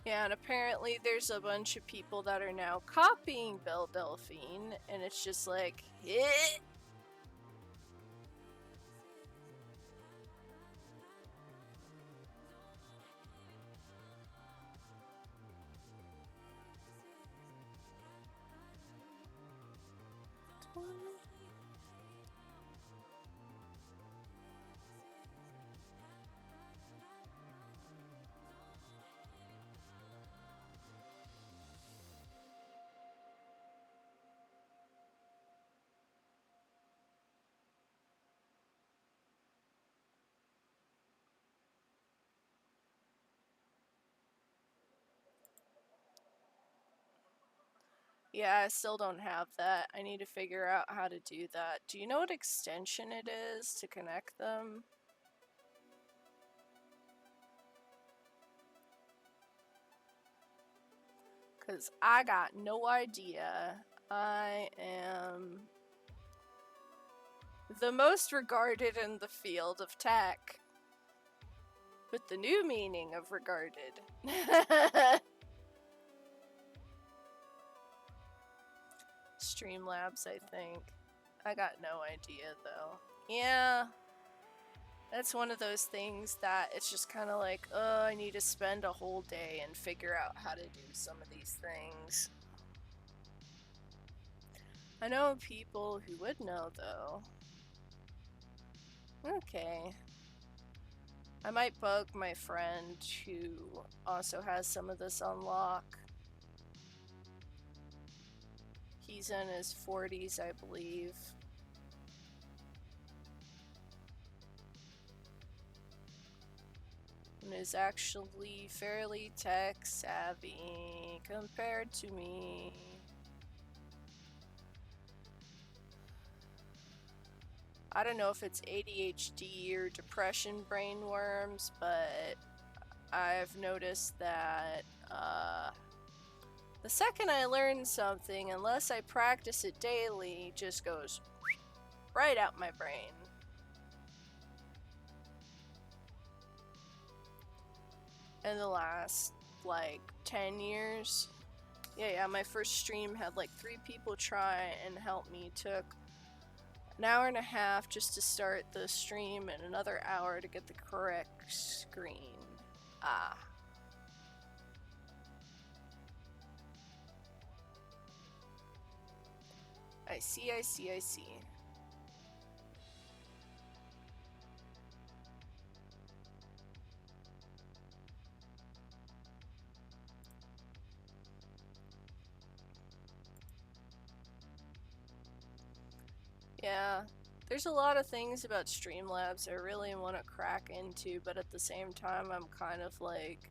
Yeah, and apparently there's a bunch of people that are now copying Belle Delphine, and it's just like, eh. Yeah, I still don't have that. I need to figure out how to do that. Do you know what extension it is to connect them? Because I got no idea. I am the most regarded in the field of tech. With the new meaning of regarded. Streamlabs, I think. I got no idea, though. Yeah. That's one of those things that it's just kind of like, oh, I need to spend a whole day and figure out how to do some of these things. I know people who would know, though. Okay. I might bug my friend who also has some of this on lock. He's in his 40s, I believe. And is actually fairly tech savvy compared to me. I don't know if it's ADHD or depression brain worms, but I've noticed that the second I learn something, unless I practice it daily, just goes right out my brain. In the last, like, 10 years. Yeah, my first stream had like 3 people try and help me. Took an hour and a half just to start the stream and another hour to get the correct screen. Ah. I see. Yeah, there's a lot of things about Streamlabs I really want to crack into, but at the same time I'm kind of like,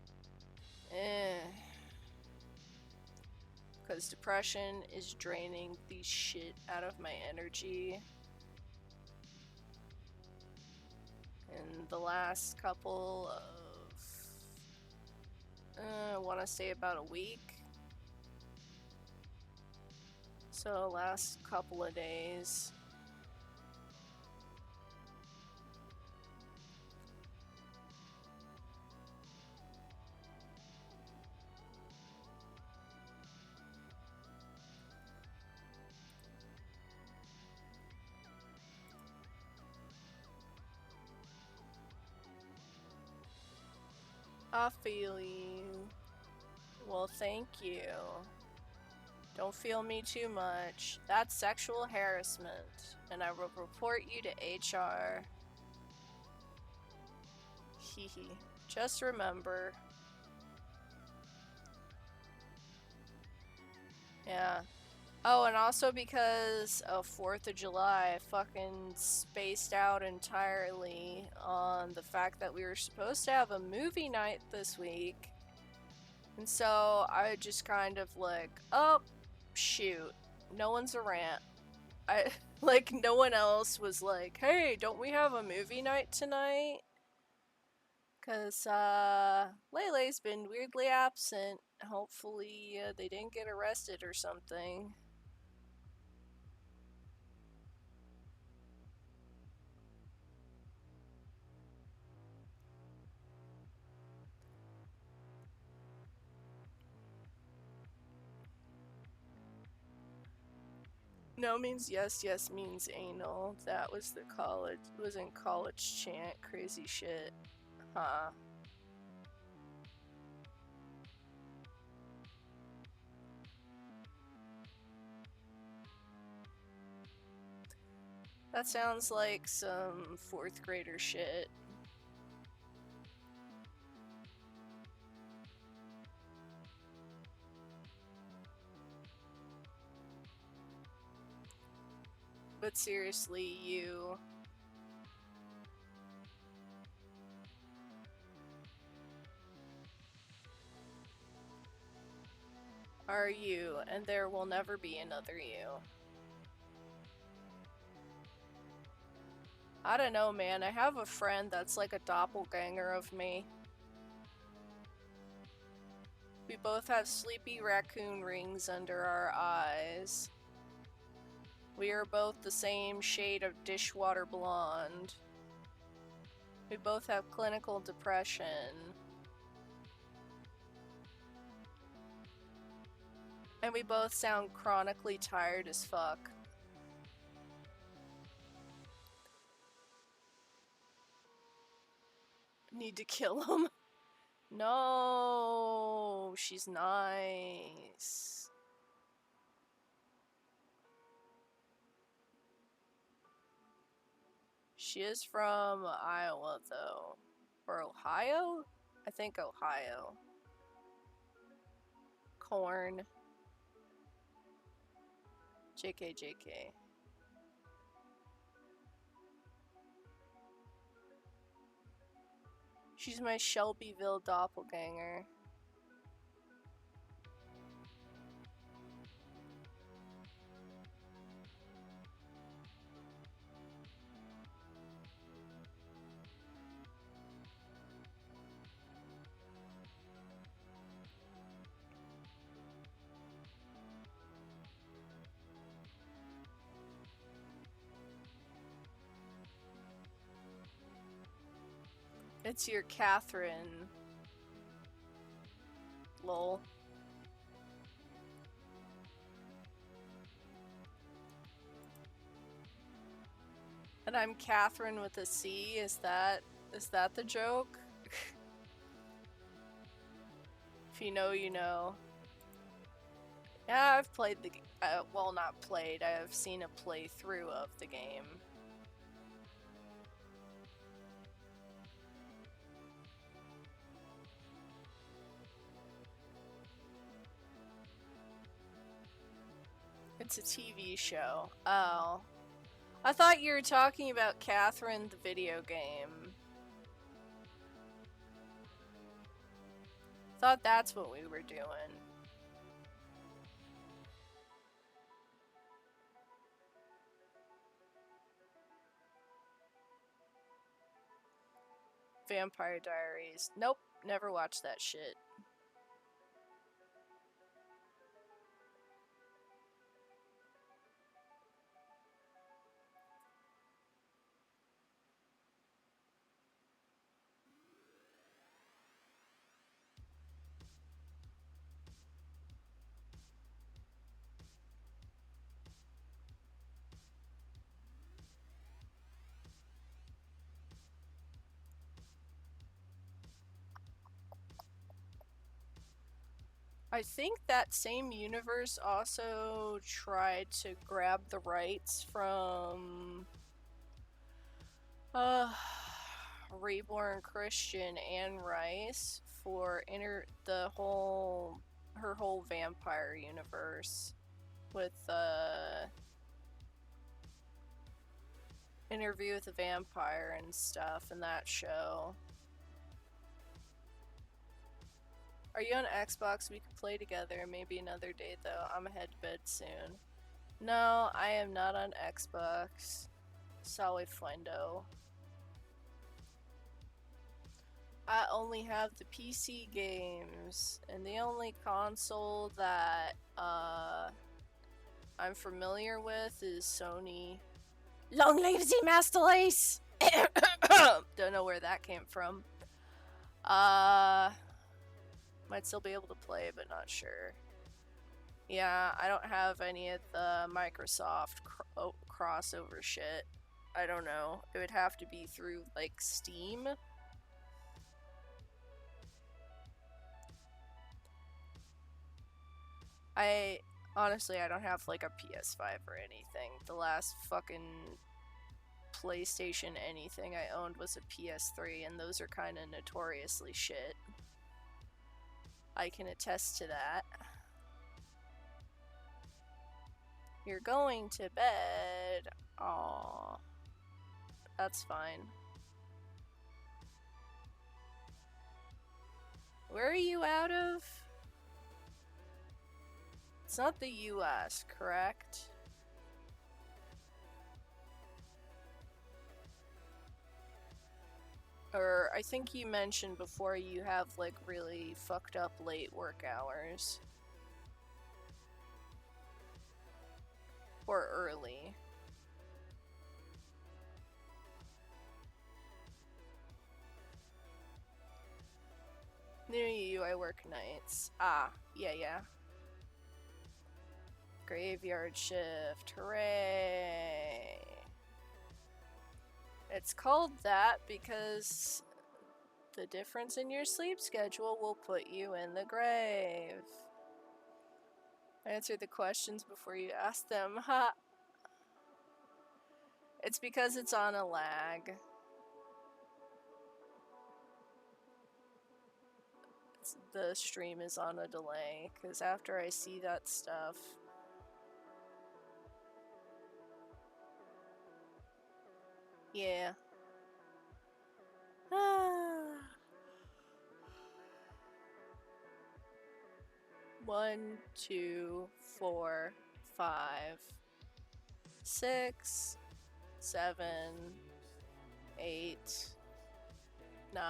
because depression is draining the shit out of my energy. In the last couple of, I want to say about a week. So last couple of days. I feel you. Well, thank you. Don't feel me too much. That's sexual harassment, and I will report you to HR. Hehe. Just remember. Yeah. Oh, and also because of 4th of July, I fucking spaced out entirely on the fact that we were supposed to have a movie night this week. And so I just kind of like, oh, shoot, no one's around. Like, no one else was like, hey, don't we have a movie night tonight? Because, Lele's been weirdly absent. Hopefully, they didn't get arrested or something. No means yes, yes means anal. That was the college, was in college chant. Crazy shit. Huh. That sounds like some 4th grader shit. But seriously, you... are you, and there will never be another you. I don't know, man. I have a friend that's like a doppelganger of me. We both have sleepy raccoon rings under our eyes. We are both the same shade of dishwater blonde. We both have clinical depression. And we both sound chronically tired as fuck. Need to kill him. No, she's nice. She is from Iowa, though. Or Ohio? I think Ohio. Corn. JK, JK. She's my Shelbyville doppelganger. It's your Catherine. Lol. And I'm Catherine with a C. Is that the joke? If you know, you know. Yeah, I've played the well, not played. I have seen a playthrough of the game. It's a TV show. Oh. I thought you were talking about Catherine the video game. Thought that's what we were doing. Vampire Diaries. Nope, never watched that shit. I think that same universe also tried to grab the rights from Reborn Christian Anne Rice for her whole vampire universe with Interview with the Vampire and stuff in that show. Are you on Xbox? We could play together. Maybe another day, though. I'm head to bed soon. No, I am not on Xbox. Sorry, friendo. I only have the PC games, and the only console that I'm familiar with is Sony. Long live the Master Race! Don't know where that came from. Might still be able to play, but not sure. Yeah, I don't have any of the Microsoft crossover shit. I don't know. It would have to be through, like, Steam. Honestly, I don't have, like, a PS5 or anything. The last fucking PlayStation anything I owned was a PS3, and those are kind of notoriously shit. I can attest to that. You're going to bed. Aww. That's fine. Where are you out of? It's not the US, correct? Or I think you mentioned before you have like really fucked up late work hours. Or early. Near you, I work nights. Ah, yeah. Graveyard shift, hooray! It's called that because the difference in your sleep schedule will put you in the grave. Answer the questions before you ask them. Ha! It's because it's on a lag. The stream is on a delay, because after I see that stuff... Yeah. 1, 2, 4, 5, 6, 7, 8, 9.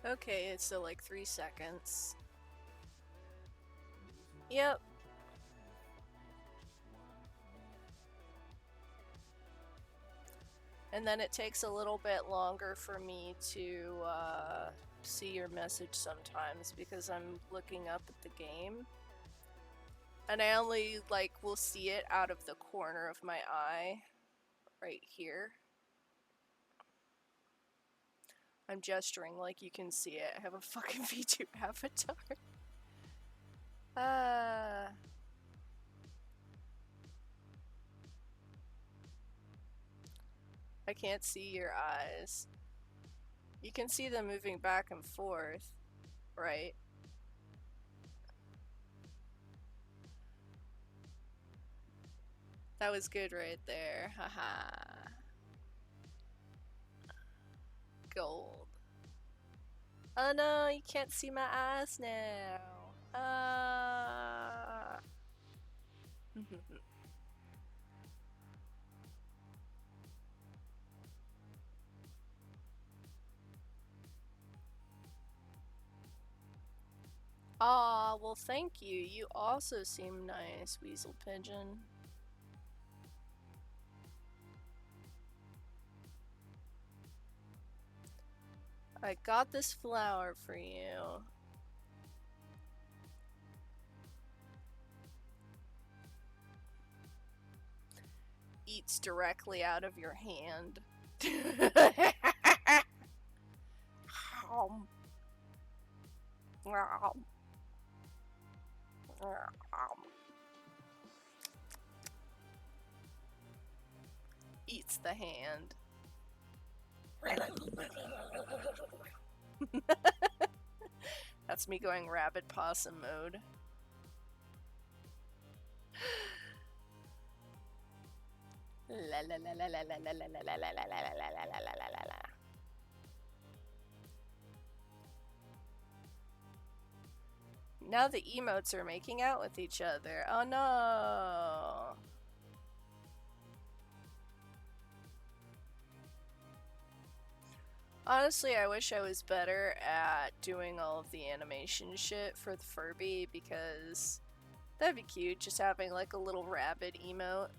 Okay, it's still like 3 seconds. Yep. And then it takes a little bit longer for me to see your message sometimes because I'm looking up at the game. And I only, like, will see it out of the corner of my eye. Right here. I'm gesturing like you can see it. I have a fucking VTube avatar. I can't see your eyes. You can see them moving back and forth, right? That was good right there. Haha. Gold. Oh no, you can't see my eyes now. Aw, well thank you. You also seem nice, Weasel Pigeon. I got this flower for you. Eats directly out of your hand. Eats the hand. That's me going rabid possum mode. La la la la la la la la la la la la la la la. Now the emotes are making out with each other. Oh no! Honestly, I wish I was better at doing all of the animation shit for the Furby because that'd be cute, just having like a little rabbit emote.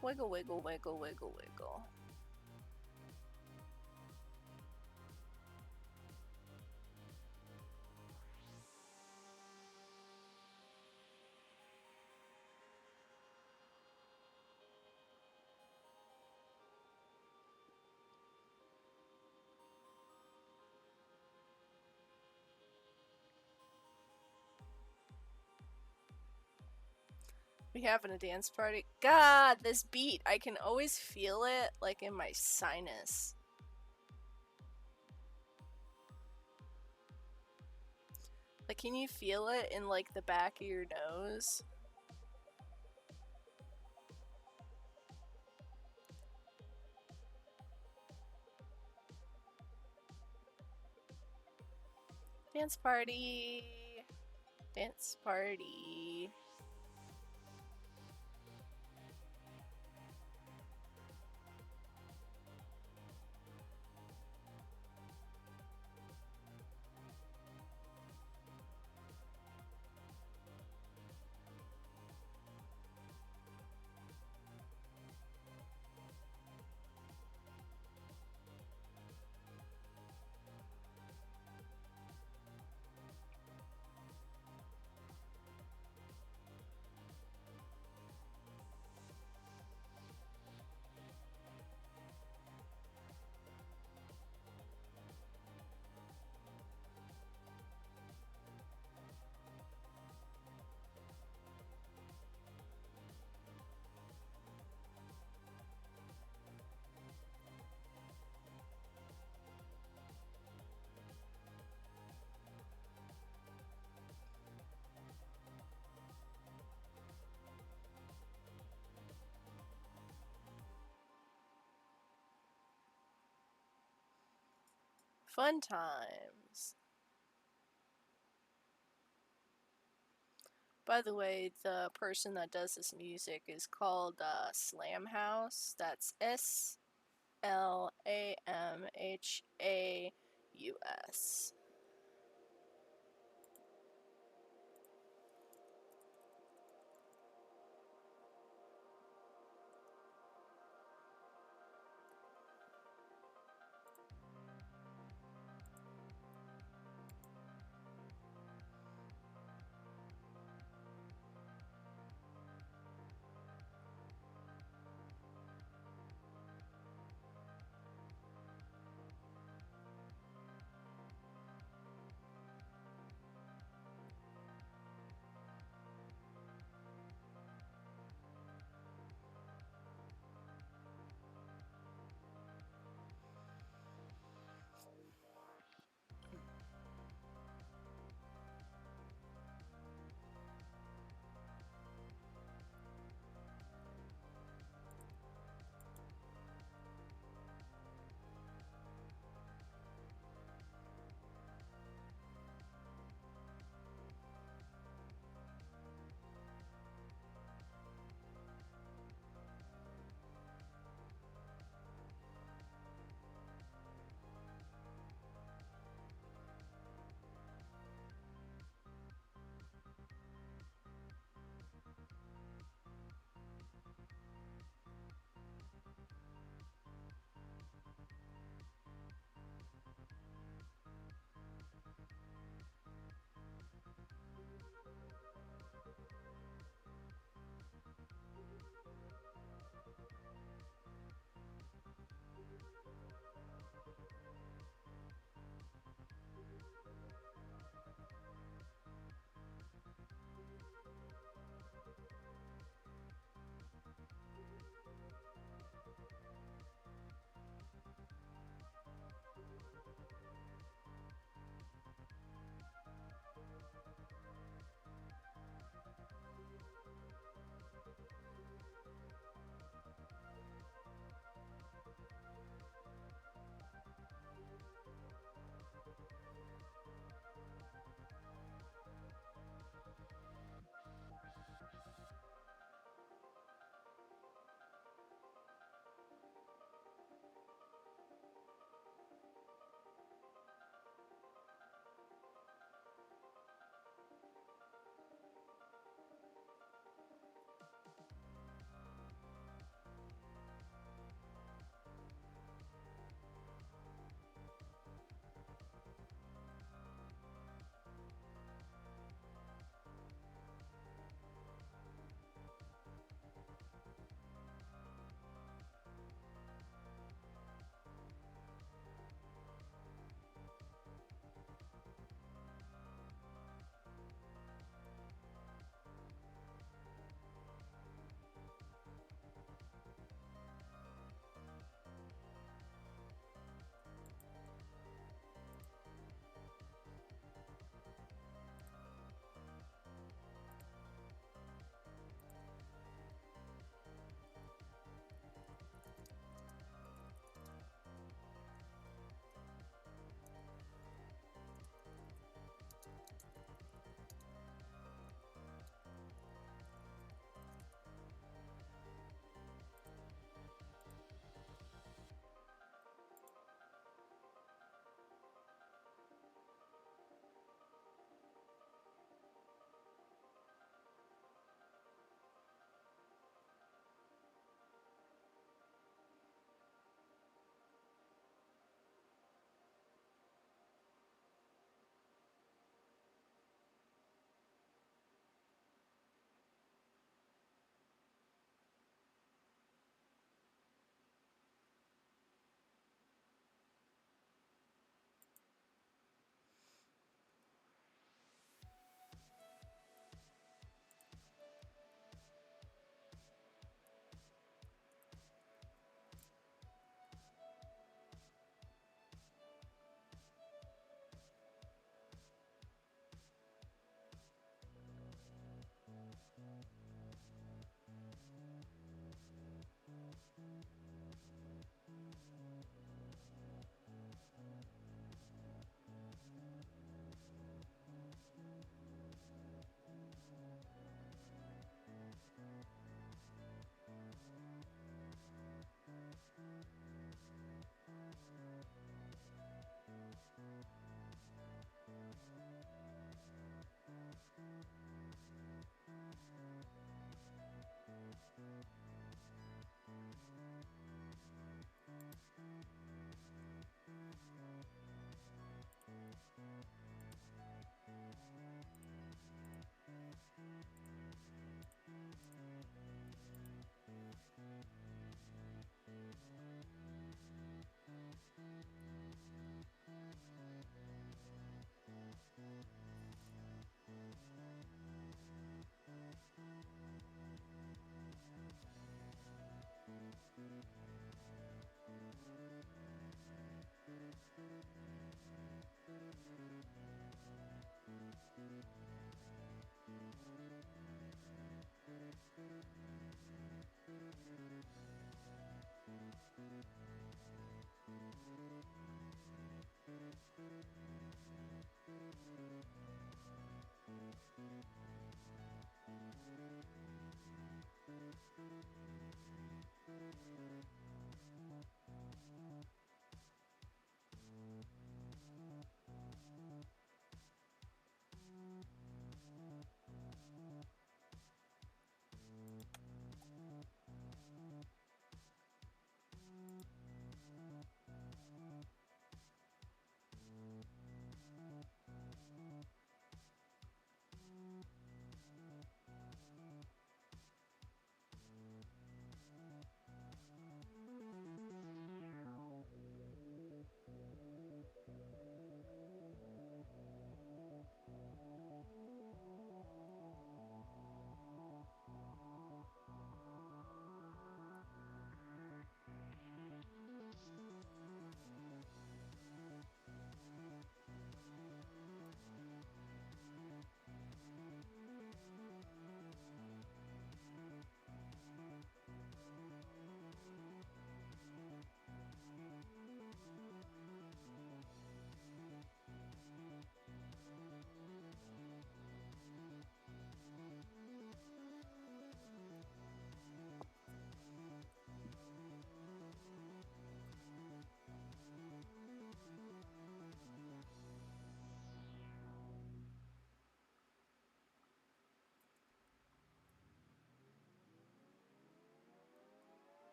Wiggle, wiggle, wiggle, wiggle, wiggle. We having a dance party? God, this beat, I can always feel it like in my sinus. Like, can you feel it in like the back of your nose? Dance party. Dance party. Fun times. By the way, the person that does this music is called SlamHaus. That's SlamHaus. LAMHAUS.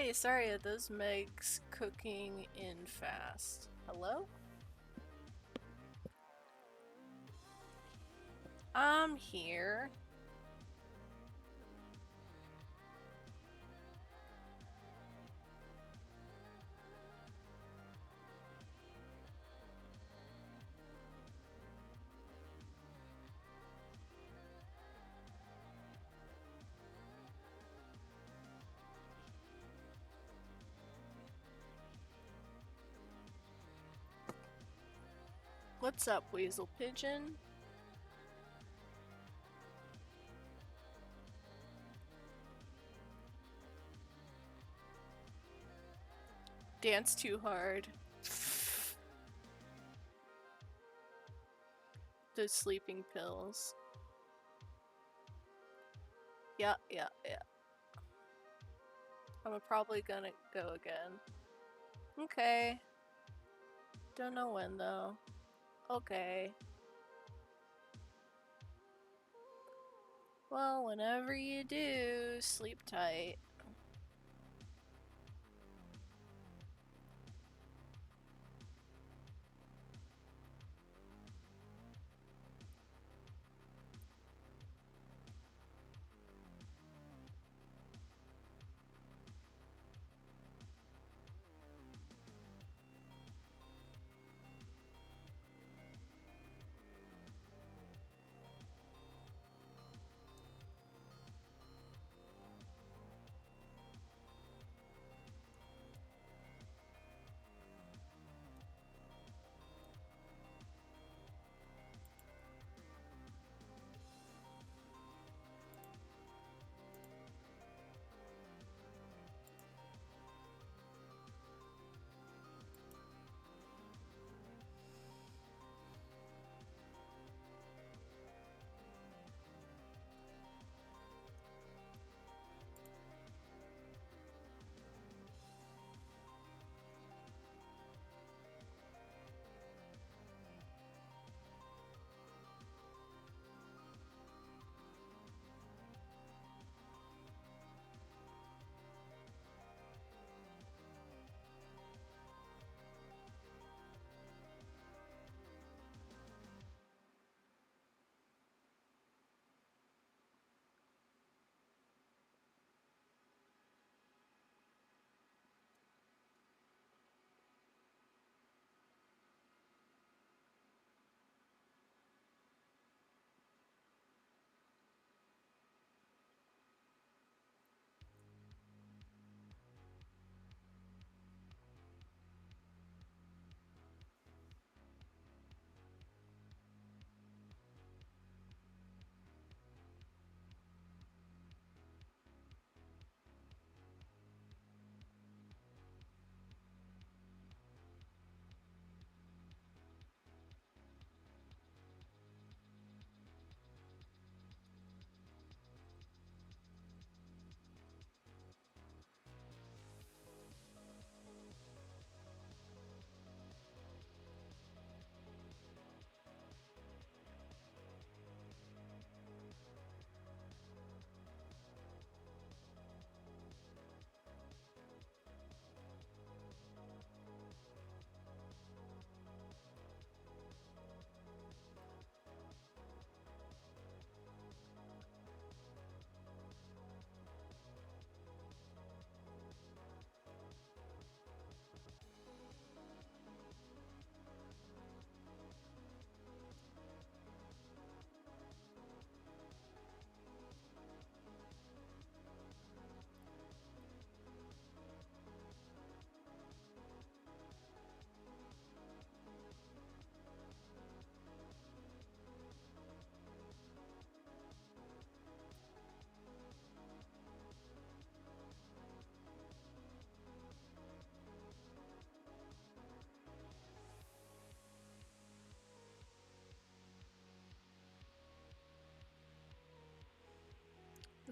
Hey, sorry, are those Megs cooking in fast? Hello? I'm here. What's up, Weasel Pigeon? Dance too hard. Those sleeping pills. Yeah. I'm probably gonna go again. Okay. Don't know when though. Okay. Well, whenever you do, sleep tight.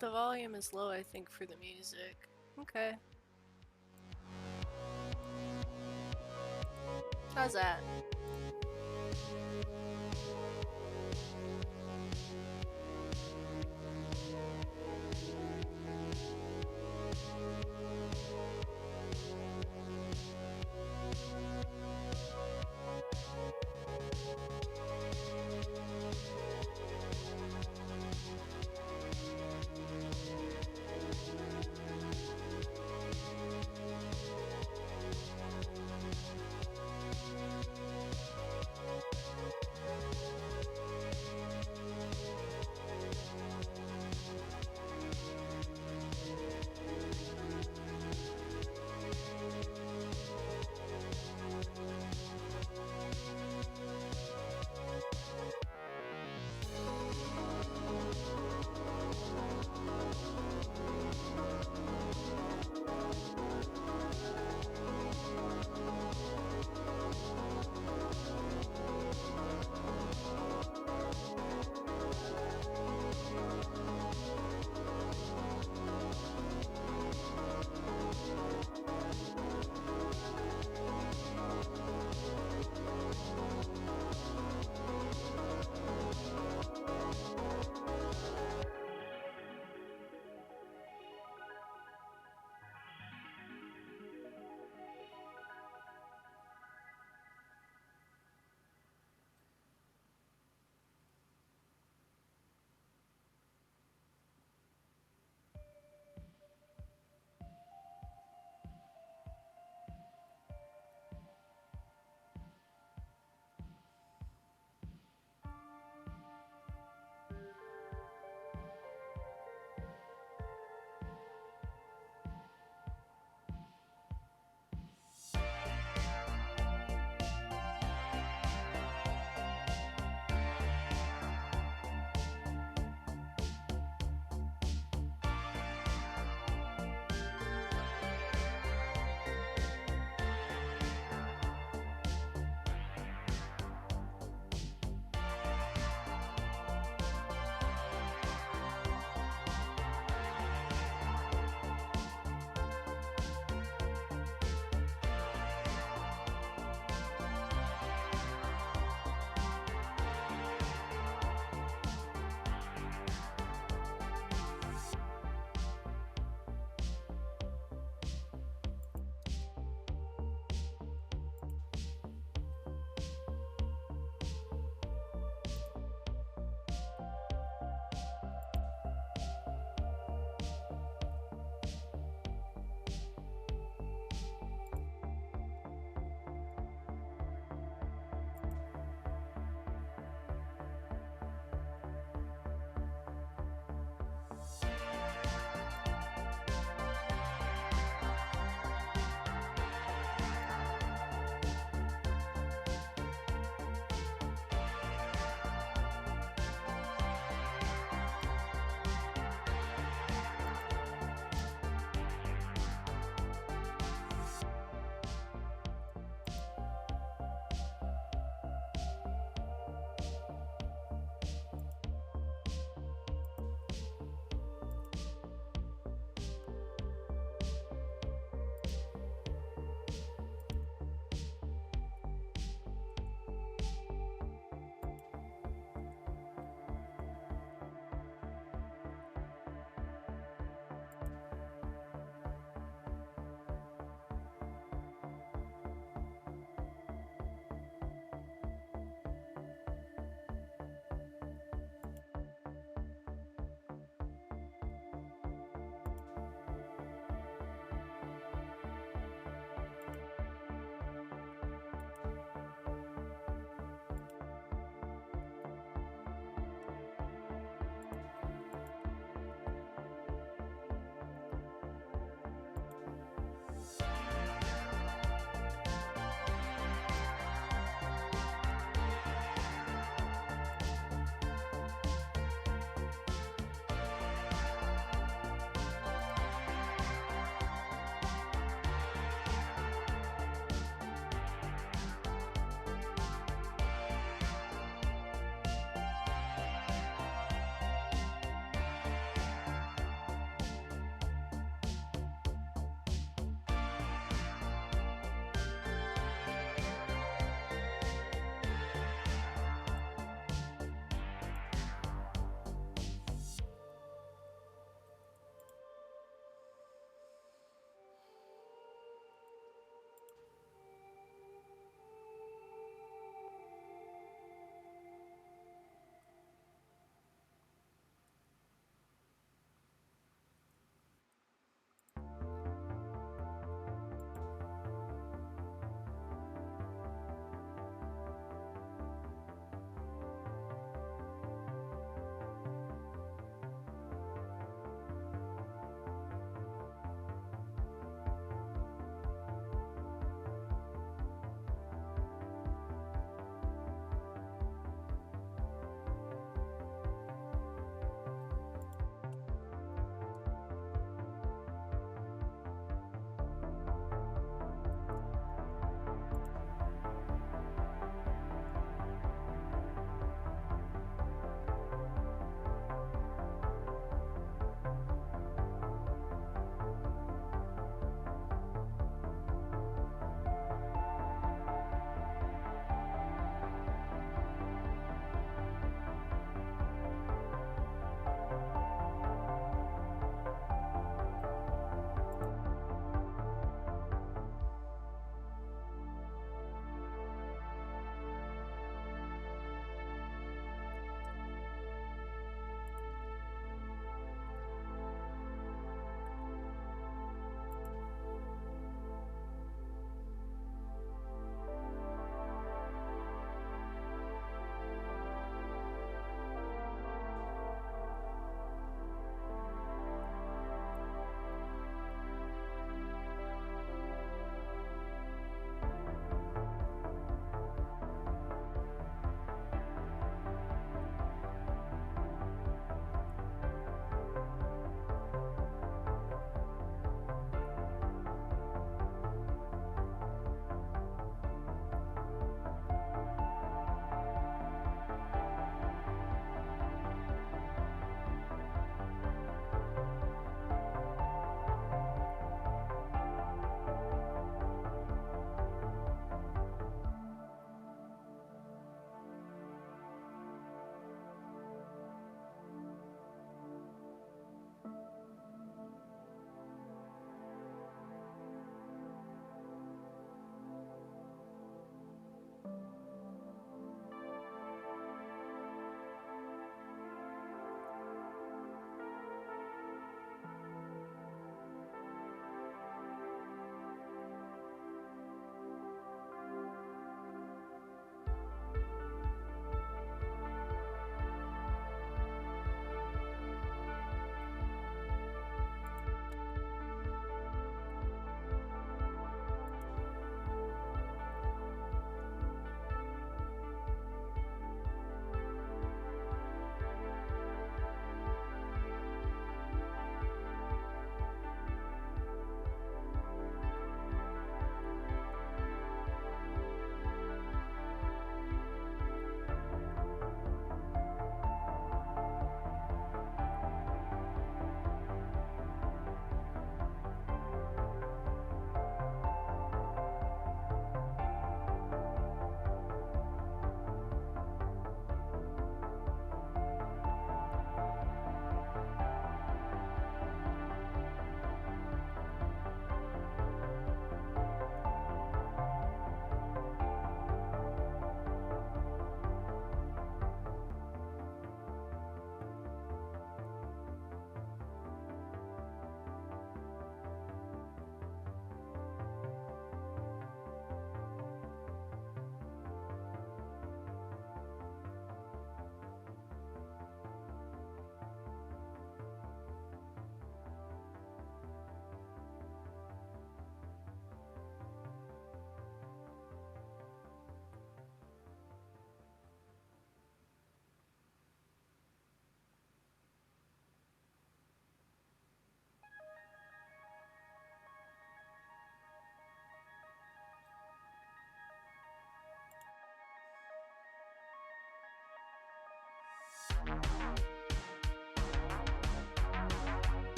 The volume is low, I think, for the music. Okay. How's that?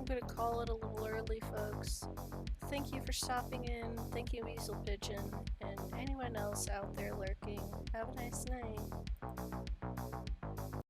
I'm gonna call it a little early, folks. Thank you for stopping in. Thank you, Weasel Pigeon, and anyone else out there lurking. Have a nice night.